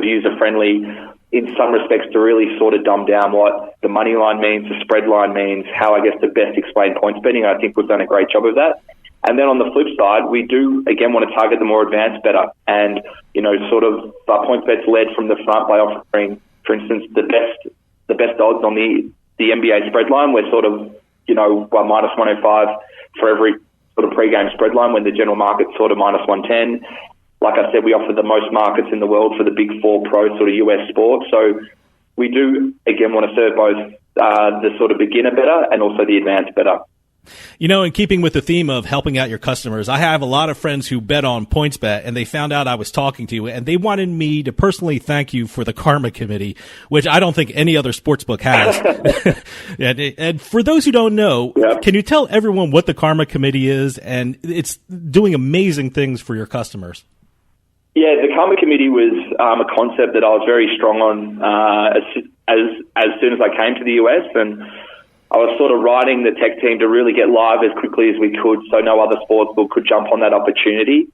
user-friendly in some respects to really sort of dumb down what the money line means, the spread line means, how I guess to best explain points betting. I think we've done a great job of that. And then on the flip side, we do, again, want to target the more advanced bettor. And, sort of PointsBet's led from the front by offering, for instance, the best odds on the NBA spread line. We're sort of, minus 105 for every sort of pre-game spread line when the general market's sort of minus 110. Like I said, we offer the most markets in the world for the big four pro sort of US sports. So we do, again, want to serve both the sort of beginner bettor and also the advanced bettor. In keeping with the theme of helping out your customers, I have a lot of friends who bet on PointsBet, and they found out I was talking to you, and they wanted me to personally thank you for the Karma Committee, which I don't think any other sportsbook has. and for those who don't know, Can you tell everyone what the Karma Committee is? And it's doing amazing things for your customers. Yeah, the Karma Committee was a concept that I was very strong on as soon as I came to the US, and I was sort of riding the tech team to really get live as quickly as we could so no other sportsbook could jump on that opportunity.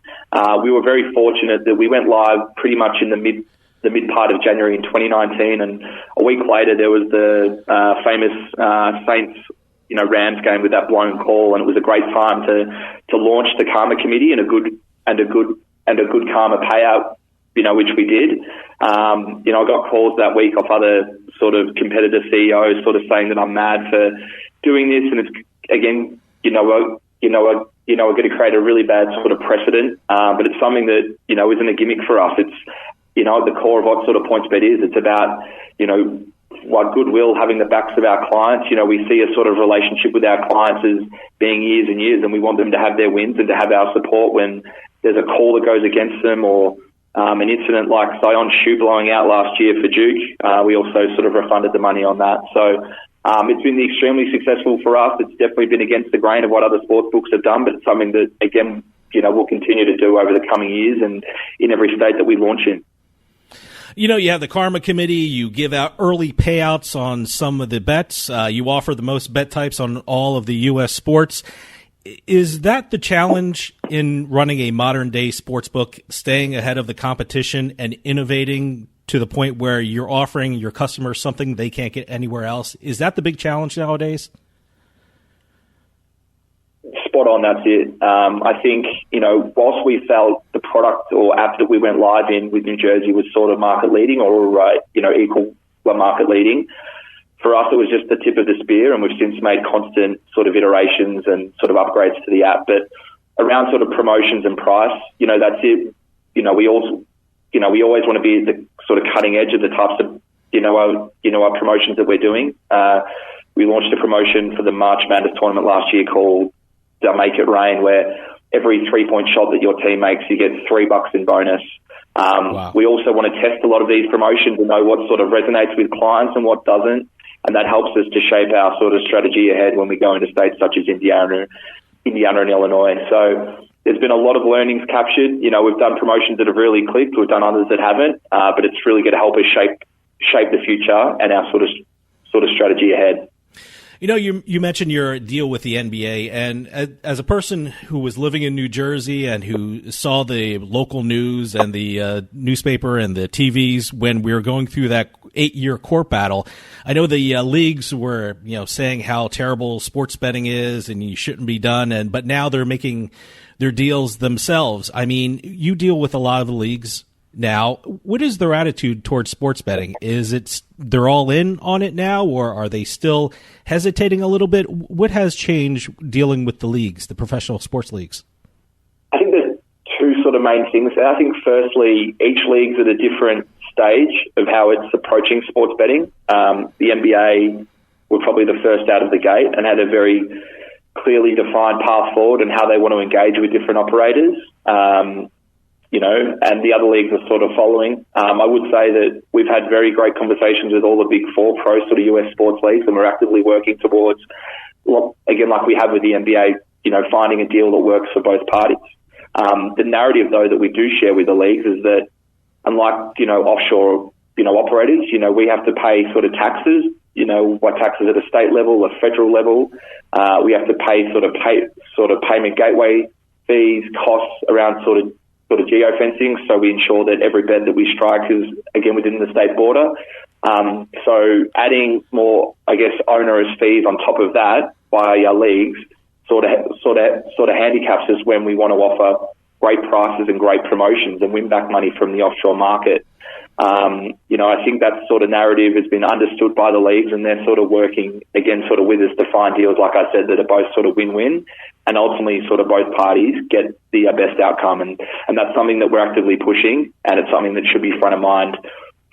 We were very fortunate that we went live pretty much in the mid part of January in 2019, and a week later there was the famous Saints Rams game with that blown call, and it was a great time to launch the Karma Committee and a good Karma payout, which we did. I got calls that week off other sort of competitor CEOs sort of saying that I'm mad for doing this, and it's, again, we're going to create a really bad sort of precedent, but it's something that, isn't a gimmick for us. It's, at the core of what sort of PointsBet is. It's about, what goodwill, having the backs of our clients. We see a sort of relationship with our clients as being years and years, and we want them to have their wins and to have our support when there's a call that goes against them, or an incident like Zion's shoe blowing out last year for Duke. We also sort of refunded the money on that. So it's been extremely successful for us. It's definitely been against the grain of what other sports books have done, but it's something that, again, we'll continue to do over the coming years and in every state that we launch in. You have the Karma Committee. You give out early payouts on some of the bets. You offer the most bet types on all of the U.S. sports. Is that the challenge in running a modern-day sports book, staying ahead of the competition and innovating to the point where you're offering your customers something they can't get anywhere else? Is that the big challenge nowadays? Spot on, that's it. I think, whilst we felt the product or app that we went live in with New Jersey was sort of market leading or, equal market leading, for us it was just the tip of the spear, and we've since made constant sort of iterations and sort of upgrades to the app. But around sort of promotions and price, that's it. We always want to be at the sort of cutting edge of the types of, our promotions that we're doing. We launched a promotion for the March Madness tournament last year called Make It Rain, where every 3-point shot that your team makes, you get $3 in bonus. Wow. We also want to test a lot of these promotions and know what sort of resonates with clients and what doesn't. And that helps us to shape our sort of strategy ahead when we go into states such as Indiana and Illinois. So there's been a lot of learnings captured. We've done promotions that have really clicked. We've done others that haven't. But it's really going to help us shape the future and our sort of strategy ahead. You mentioned your deal with the NBA, and as a person who was living in New Jersey and who saw the local news and the newspaper and the TVs when we were going through that 8-year court battle, I know the leagues were, saying how terrible sports betting is and you shouldn't be done, but now they're making their deals themselves. I mean, you deal with a lot of the leagues now. What is their attitude towards sports betting? Is it they're all in on it now, or are they still hesitating a little bit? What has changed dealing with the leagues, the professional sports leagues? I think there's two sort of main things there. I think firstly, each league's at a different stage of how it's approaching sports betting. The NBA were probably the first out of the gate and had a very clearly defined path forward and how they want to engage with different operators. And the other leagues are sort of following. I would say that we've had very great conversations with all the big four pro sort of US sports leagues, and we're actively working towards, again, like we have with the NBA, finding a deal that works for both parties. The narrative, though, that we do share with the leagues is that unlike, offshore, operators, we have to pay sort of taxes, what taxes at a state level, a federal level. We have to pay sort of payment gateway fees, costs around sort of geofencing, so we ensure that every bet that we strike is, again, within the state border. So adding more, I guess, onerous fees on top of that by our leagues sort of handicaps us when we want to offer great prices and great promotions and win back money from the offshore market. I think that sort of narrative has been understood by the leagues, and they're sort of working, again, sort of with us to find deals, like I said, that are both sort of win-win, and ultimately sort of both parties get the best outcome. And that's something that we're actively pushing, and it's something that should be front of mind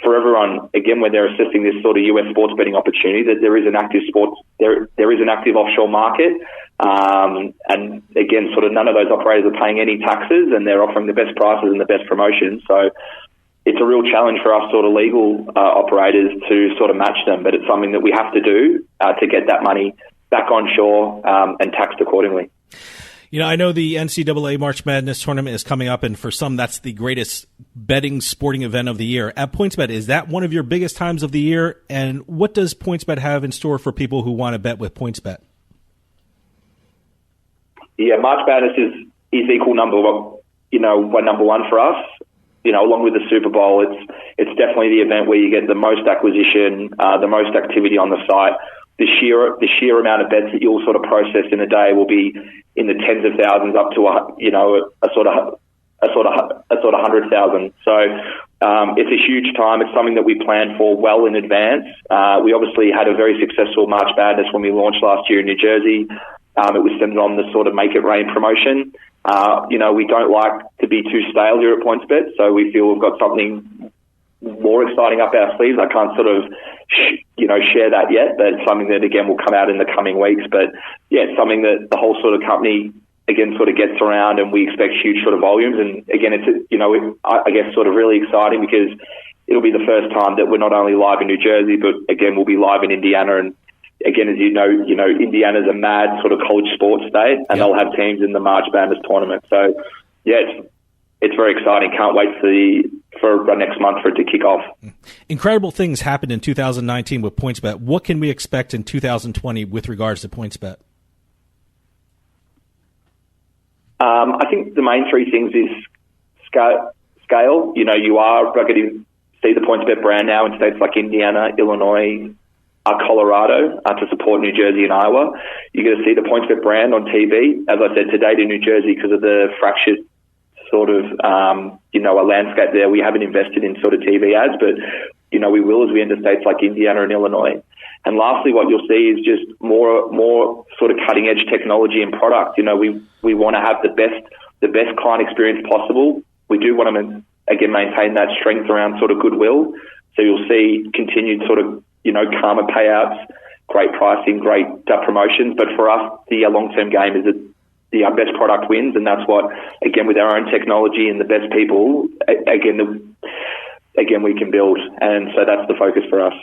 for everyone, again, when they're assessing this sort of US sports betting opportunity, that there is an active there is an active offshore market. And again, sort of none of those operators are paying any taxes, and they're offering the best prices and the best promotions. So it's a real challenge for us sort of legal operators to sort of match them, but it's something that we have to do to get that money back on shore and taxed accordingly. I know the NCAA March Madness tournament is coming up, and for some, that's the greatest betting sporting event of the year. At PointsBet, is that one of your biggest times of the year? And what does PointsBet have in store for people who want to bet with PointsBet? Yeah, March Madness is equal number one for us. Along with the Super Bowl, it's definitely the event where you get the most acquisition, the most activity on the site. The sheer amount of bets that you'll sort of process in a day will be in the tens of thousands up to a sort of 100,000. So it's a huge time. It's something that we plan for well in advance. We obviously had a very successful March Madness when we launched last year in New Jersey. It was centered on the sort of Make It Rain promotion. We don't like to be too stale here at PointsBet, so we feel we've got something more exciting up our sleeves. I can't sort of, share that yet, but it's something that, again, will come out in the coming weeks. But, yeah, it's something that the whole sort of company, again, sort of gets around, and we expect huge sort of volumes. And, again, it's, I guess sort of really exciting because it'll be the first time that we're not only live in New Jersey, but, again, we'll be live in Indiana. And, again, as you know, Indiana's a mad sort of college sports state, and they'll have teams in the March Madness tournament. So, yeah, it's very exciting. Can't wait for next month for it to kick off. Incredible things happened in 2019 with PointsBet. What can we expect in 2020 with regards to PointsBet? I think the main three things is scale. You are going to see the PointsBet brand now in states like Indiana, Illinois, Colorado, to support New Jersey and Iowa. You're going to see the PointsBet brand on TV. As I said, today to New Jersey, because of the fractured sort of, a landscape there, we haven't invested in sort of TV ads, but, we will as we enter states like Indiana and Illinois. And lastly, what you'll see is just more sort of cutting edge technology and product. We want to have the best client experience possible. We do want to, again, maintain that strength around sort of goodwill. So you'll see continued sort of, karma payouts, great pricing, great promotions. But for us, the long-term game is that the best product wins, and that's what, again, with our own technology and the best people, again, we can build. And so that's the focus for us.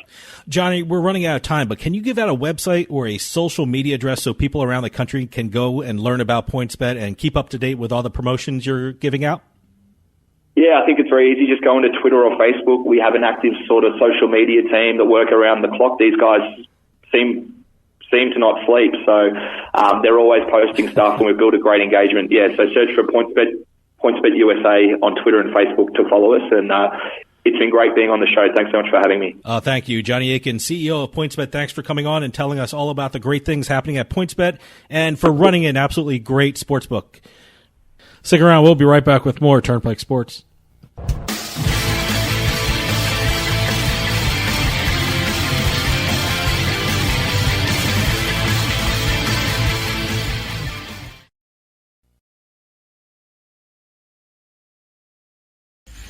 Johnny, we're running out of time, but can you give out a website or a social media address so people around the country can go and learn about PointsBet and keep up to date with all the promotions you're giving out? Yeah, I think it's very easy. Just go into Twitter or Facebook. We have an active sort of social media team that work around the clock. These guys seem to not sleep, so they're always posting stuff, and we've built a great engagement. Yeah, so search for PointsBet USA on Twitter and Facebook to follow us, and it's been great being on the show. Thanks so much for having me. Thank you, Johnny Aitken, CEO of PointsBet. Thanks for coming on and telling us all about the great things happening at PointsBet and for running an absolutely great sportsbook. Stick around. We'll be right back with more Turnpike Sports.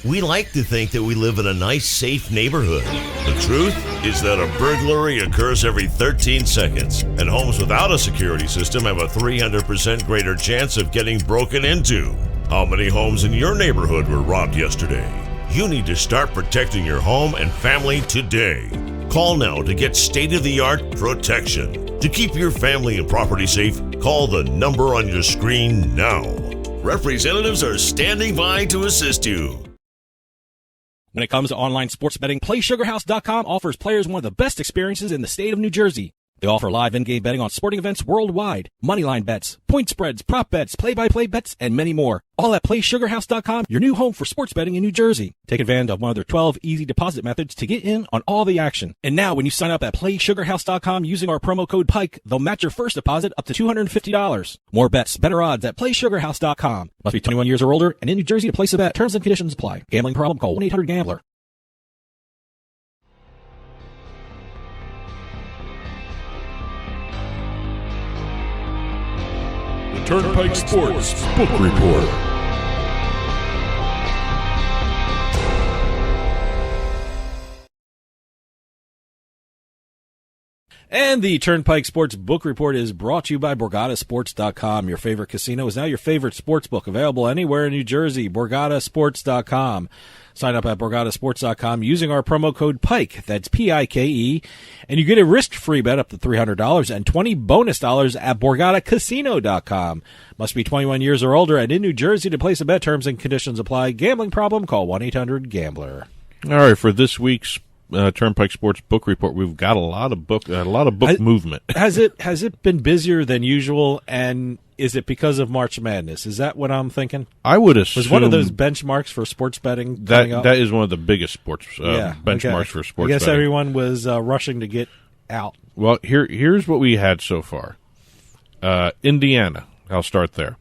We like to think that we live in a nice, safe neighborhood. The truth is that a burglary occurs every 13 seconds, and homes without a security system have a 300% greater chance of getting broken into. How many homes in your neighborhood were robbed yesterday? You need to start protecting your home and family today. Call now to get state-of-the-art protection. To keep your family and property safe, call the number on your screen now. Representatives are standing by to assist you. When it comes to online sports betting, PlaySugarHouse.com offers players one of the best experiences in the state of New Jersey. They offer live in-game betting on sporting events worldwide, moneyline bets, point spreads, prop bets, play-by-play bets, and many more. All at PlaySugarHouse.com, your new home for sports betting in New Jersey. Take advantage of one of their 12 easy deposit methods to get in on all the action. And now, when you sign up at PlaySugarHouse.com using our promo code PIKE, they'll match your first deposit up to $250. More bets, better odds at PlaySugarHouse.com. Must be 21 years or older and in New Jersey to place a bet. Terms and conditions apply. Gambling problem? Call 1-800-GAMBLER. Turnpike Sports Book Report. And the Turnpike Sports Book Report is brought to you by BorgataSports.com. Your favorite casino is now your favorite sports book. Available anywhere in New Jersey. BorgataSports.com. Sign up at BorgataSports.com using our promo code PIKE. That's P-I-K-E. And you get a risk-free bet up to $300 and $20 bonus at BorgataCasino.com. Must be 21 years or older and in New Jersey to place a bet. Terms and conditions apply. Gambling problem? Call 1-800-GAMBLER. All right, for this week's Turnpike Sports Book Report, we've got a lot of book movement. Has it been busier than usual, and is it because of March Madness? Is that what I'm thinking? I would assume was one of those benchmarks for sports betting coming up? That is one of the biggest sports benchmarks for sports betting. I guess everyone was rushing to get out. Well, here's what we had so far. Indiana, I'll start there.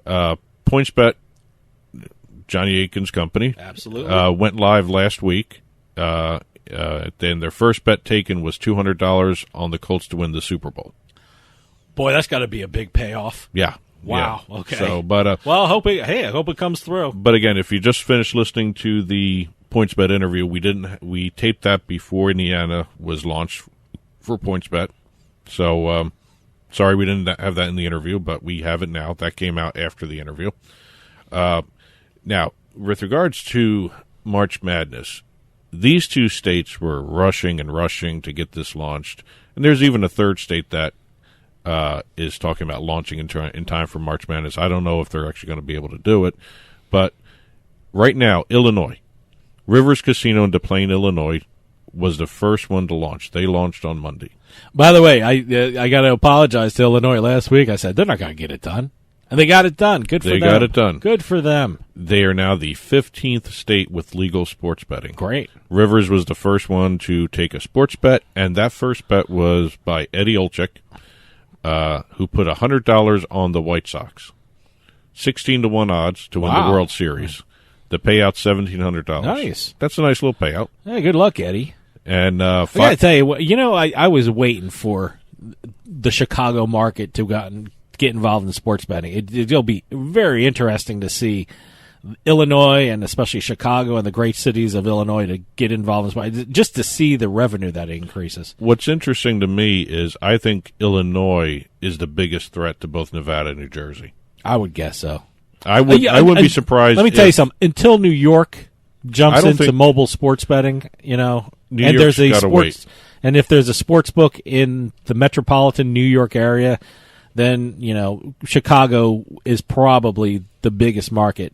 PointsBet, Johnny Aitken's company, absolutely went live last week. Then their first bet taken was $200 on the Colts to win the Super Bowl. Boy, that's got to be a big payoff. Yeah. Wow. Yeah. Okay. So, but well, I hope it comes through. But again, if you just finished listening to the PointsBet interview, we taped that before Indiana was launched for PointsBet. So, sorry we didn't have that in the interview, but we have it now. That came out after the interview. Now, with regards to March Madness, these two states were rushing to get this launched. And there's even a third state that is talking about launching in time for March Madness. I don't know if they're actually going to be able to do it. But right now, Illinois, Rivers Casino in Des Plaines, Illinois, was the first one to launch. They launched on Monday. By the way, I got to apologize to Illinois. Last week I said they're not going to get it done. And they got it done. Good for them. They got it done. Good for them. They are now the 15th state with legal sports betting. Great. Rivers was the first one to take a sports bet, and that first bet was by Eddie Olczyk, who put $100 on the White Sox. 16-1 odds to win the World Series. The payout's $1,700. Nice. That's a nice little payout. Hey, good luck, Eddie. And I got to tell you, I was waiting for the Chicago market to get involved in sports betting. It'll be very interesting to see Illinois and especially Chicago and the great cities of Illinois to get involved in sports, just to see the revenue that increases. What's interesting to me is I think Illinois is the biggest threat to both Nevada and New Jersey. I would guess so. I wouldn't be surprised. Let me tell you something. Until New York jumps into mobile sports betting, and there's a sports, and if there's a sports book in the metropolitan New York area, then Chicago is probably the biggest market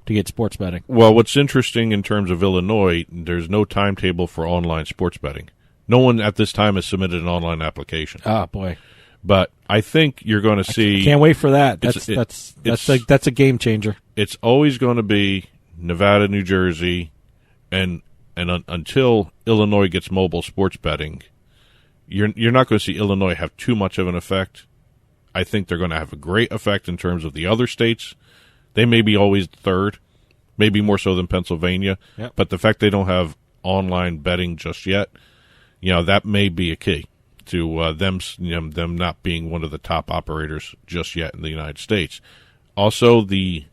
to get sports betting. Well, what's interesting in terms of Illinois, there's no timetable for online sports betting. No one at this time has submitted an online application. Oh boy. But I think you're going to see. Can't wait for that. That's a game changer. It's always going to be Nevada, New Jersey, and until Illinois gets mobile sports betting, you're not going to see Illinois have too much of an effect. I think they're going to have a great effect in terms of the other states. They may be always third, maybe more so than Pennsylvania. Yep. But the fact they don't have online betting just yet, that may be a key to them not being one of the top operators just yet in the United States. Also, we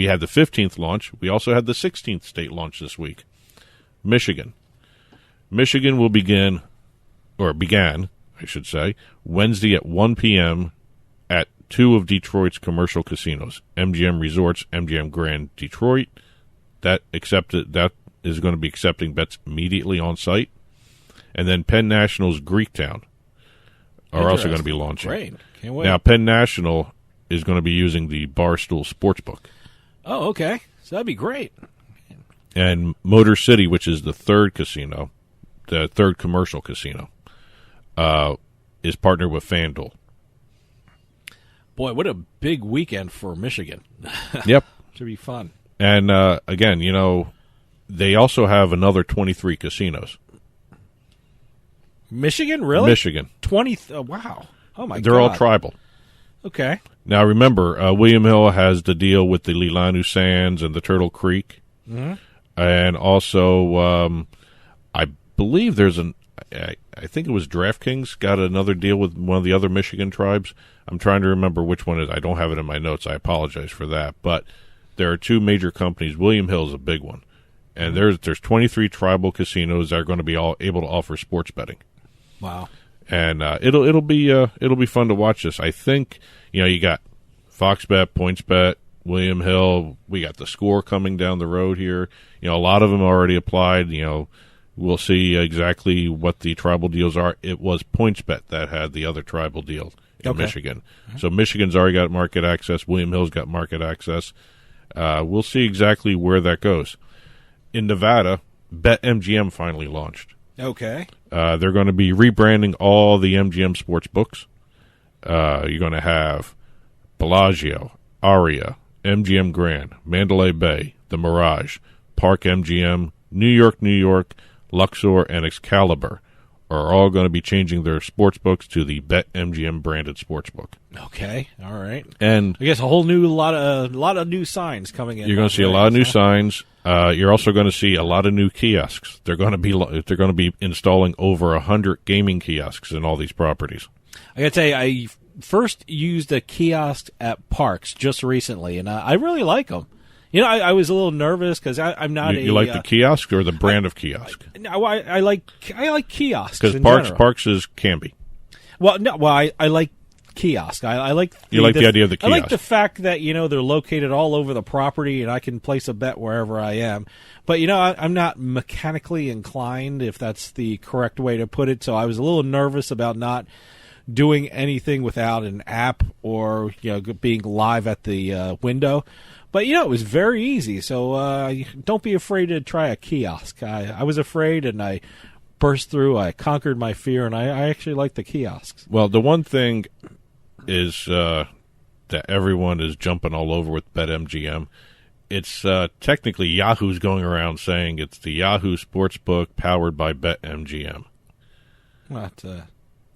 had the 15th launch. We also had the 16th state launch this week. Michigan. Michigan will began, I should say, Wednesday at 1 p.m. at two of Detroit's commercial casinos, MGM Resorts, MGM Grand Detroit. That is going to be accepting bets immediately on site. And then Penn National's Greektown are also going to be launching. Great. Can't wait. Now, Penn National is going to be using the Barstool Sportsbook. Oh, okay. So that'd be great. And Motor City, which is the third casino, the third commercial casino, is partnered with FanDuel. Boy, what a big weekend for Michigan. Yep. Should be fun. And, again, they also have another 23 casinos. Michigan, really? Michigan. 20. Wow. Oh, my God. They're all tribal. Okay. Now, remember, William Hill has the deal with the Leelanau Sands and the Turtle Creek. Mm-hmm. And also, I believe there's I think it was DraftKings got another deal with one of the other Michigan tribes. I'm trying to remember which one it is. I don't have it in my notes. I apologize for that. But there are two major companies. William Hill is a big one. And there's 23 tribal casinos that are going to be all able to offer sports betting. Wow. And it'll be fun to watch this. I think you got Fox Bet, PointsBet, William Hill. We got the Score coming down the road here. A lot of them already applied. We'll see exactly what the tribal deals are. It was PointsBet that had the other tribal deal in Michigan. So Michigan's already got market access. William Hill's got market access. We'll see exactly where that goes. In Nevada, BetMGM finally launched. Okay. They're going to be rebranding all the MGM sports books. You're going to have Bellagio, Aria, MGM Grand, Mandalay Bay, The Mirage, Park MGM, New York, Luxor, and Excalibur are all going to be changing their sports books to the BetMGM branded sports book. Okay, all right. And I guess a lot of new signs coming in. You're going to see a lot of new signs. You're also going to see a lot of new kiosks. They're going to be installing over 100 gaming kiosks in all these properties. I got to tell you, I first used a kiosk at Parks just recently, and I really like them. I was a little nervous because I'm not You like the kiosk or the brand of kiosk? No, I like kiosks because Parks can be. Well, no, I like kiosk. I like the idea of the kiosk. I like the fact that they're located all over the property and I can place a bet wherever I am. But I'm not mechanically inclined, if that's the correct way to put it. So I was a little nervous about not doing anything without an app or being live at the window. But it was very easy. So don't be afraid to try a kiosk. I was afraid and I burst through. I conquered my fear, and I actually like the kiosks. Well, the one thing is that everyone is jumping all over with BetMGM. It's technically Yahoo's going around saying it's the Yahoo Sportsbook powered by BetMGM.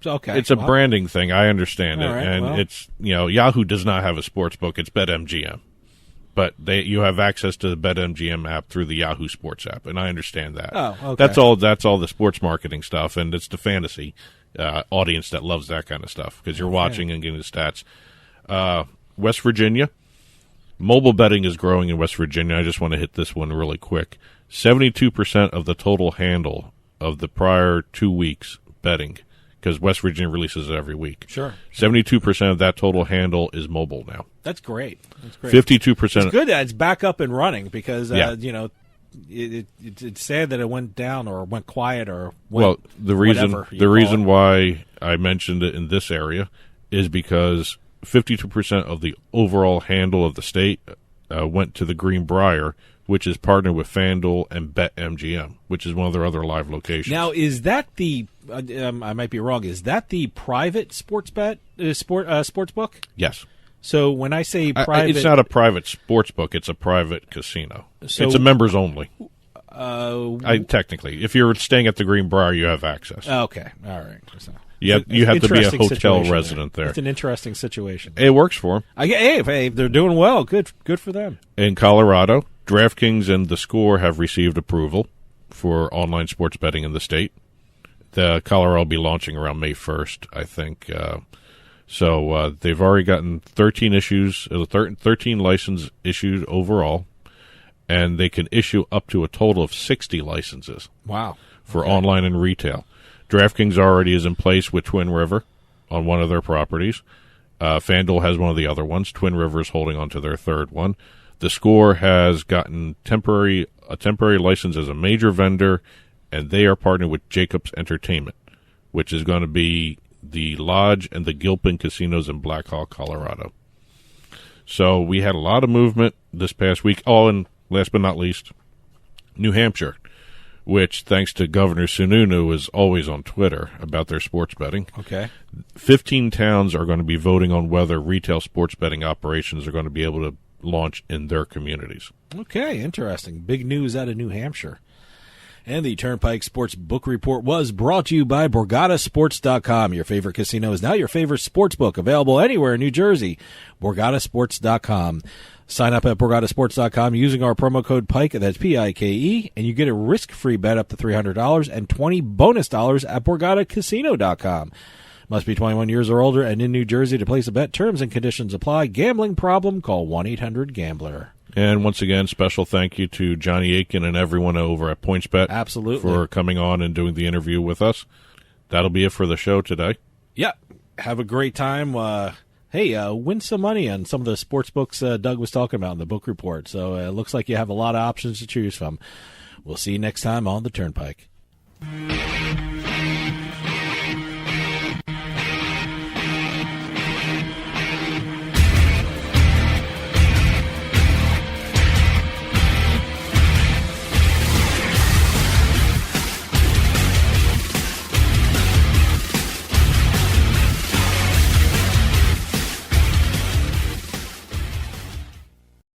Okay. It's a branding thing. I understand it. Right, and it's, Yahoo does not have a sportsbook. It's BetMGM. But you have access to the BetMGM app through the Yahoo Sports app, and I understand that. Oh, okay. That's all the sports marketing stuff, and it's the fantasy audience that loves that kind of stuff because you're watching and getting the stats. West Virginia, mobile betting is growing in West Virginia. I just want to hit this one really quick. 72% of the total handle of the prior 2 weeks betting, because West Virginia releases it every week. Sure. 72% of that total handle is mobile now. That's great. 52%. It's good that it's back up and running because, it's sad that it went down or went quiet or the reason why I mentioned it in this area is because 52% of the overall handle of the state went to the Greenbrier, which is partnered with FanDuel and BetMGM, which is one of their other live locations. Now, is that the I might be wrong. Is that the private sports book? Yes. So when I say private, it's not a private sports book; it's a private casino. So, it's a members only. Technically, if you're staying at the Greenbrier, you have access. Okay, all right. So, you have to be a hotel resident there. It's an interesting situation. It works for them. Hey, they're doing well. Good for them. In Colorado, DraftKings and theScore have received approval for online sports betting in the state. The Colorado will be launching around May 1st, I think. So they've already gotten 13 licenses issued overall, and they can issue up to a total of 60 licenses. Wow. For online and retail. DraftKings already is in place with Twin River on one of their properties. FanDuel has one of the other ones. Twin River is holding on to their third one. theScore has gotten a temporary license as a major vendor, and they are partnered with Jacobs Entertainment, which is going to be the Lodge and the Gilpin casinos in Black Hawk, Colorado. So we had a lot of movement this past week. Oh, and last but not least, New Hampshire, which, thanks to Governor Sununu, is always on Twitter about their sports betting. Okay. 15 towns are going to be voting on whether retail sports betting operations are going to be able to launch in their communities. Okay, interesting. Big news out of New Hampshire. And the Turnpike Sports Book Report was brought to you by BorgataSports.com. Your favorite casino is now your favorite sports book, available anywhere in New Jersey. BorgataSports.com. Sign up at BorgataSports.com using our promo code PIKE, that's P-I-K-E, and you get a risk-free bet up to $300 and 20 bonus dollars at BorgataCasino.com. Must be 21 years or older and in New Jersey to place a bet. Terms and conditions apply. Gambling problem? Call 1-800-GAMBLER. And once again, special thank you to Johnny Aitken and everyone over at PointsBet. Absolutely. For coming on and doing the interview with us. That'll be it for the show today. Yeah. Have a great time. Win some money on some of the sports books Doug was talking about in the book report. So it looks like you have a lot of options to choose from. We'll see you next time on the Turnpike.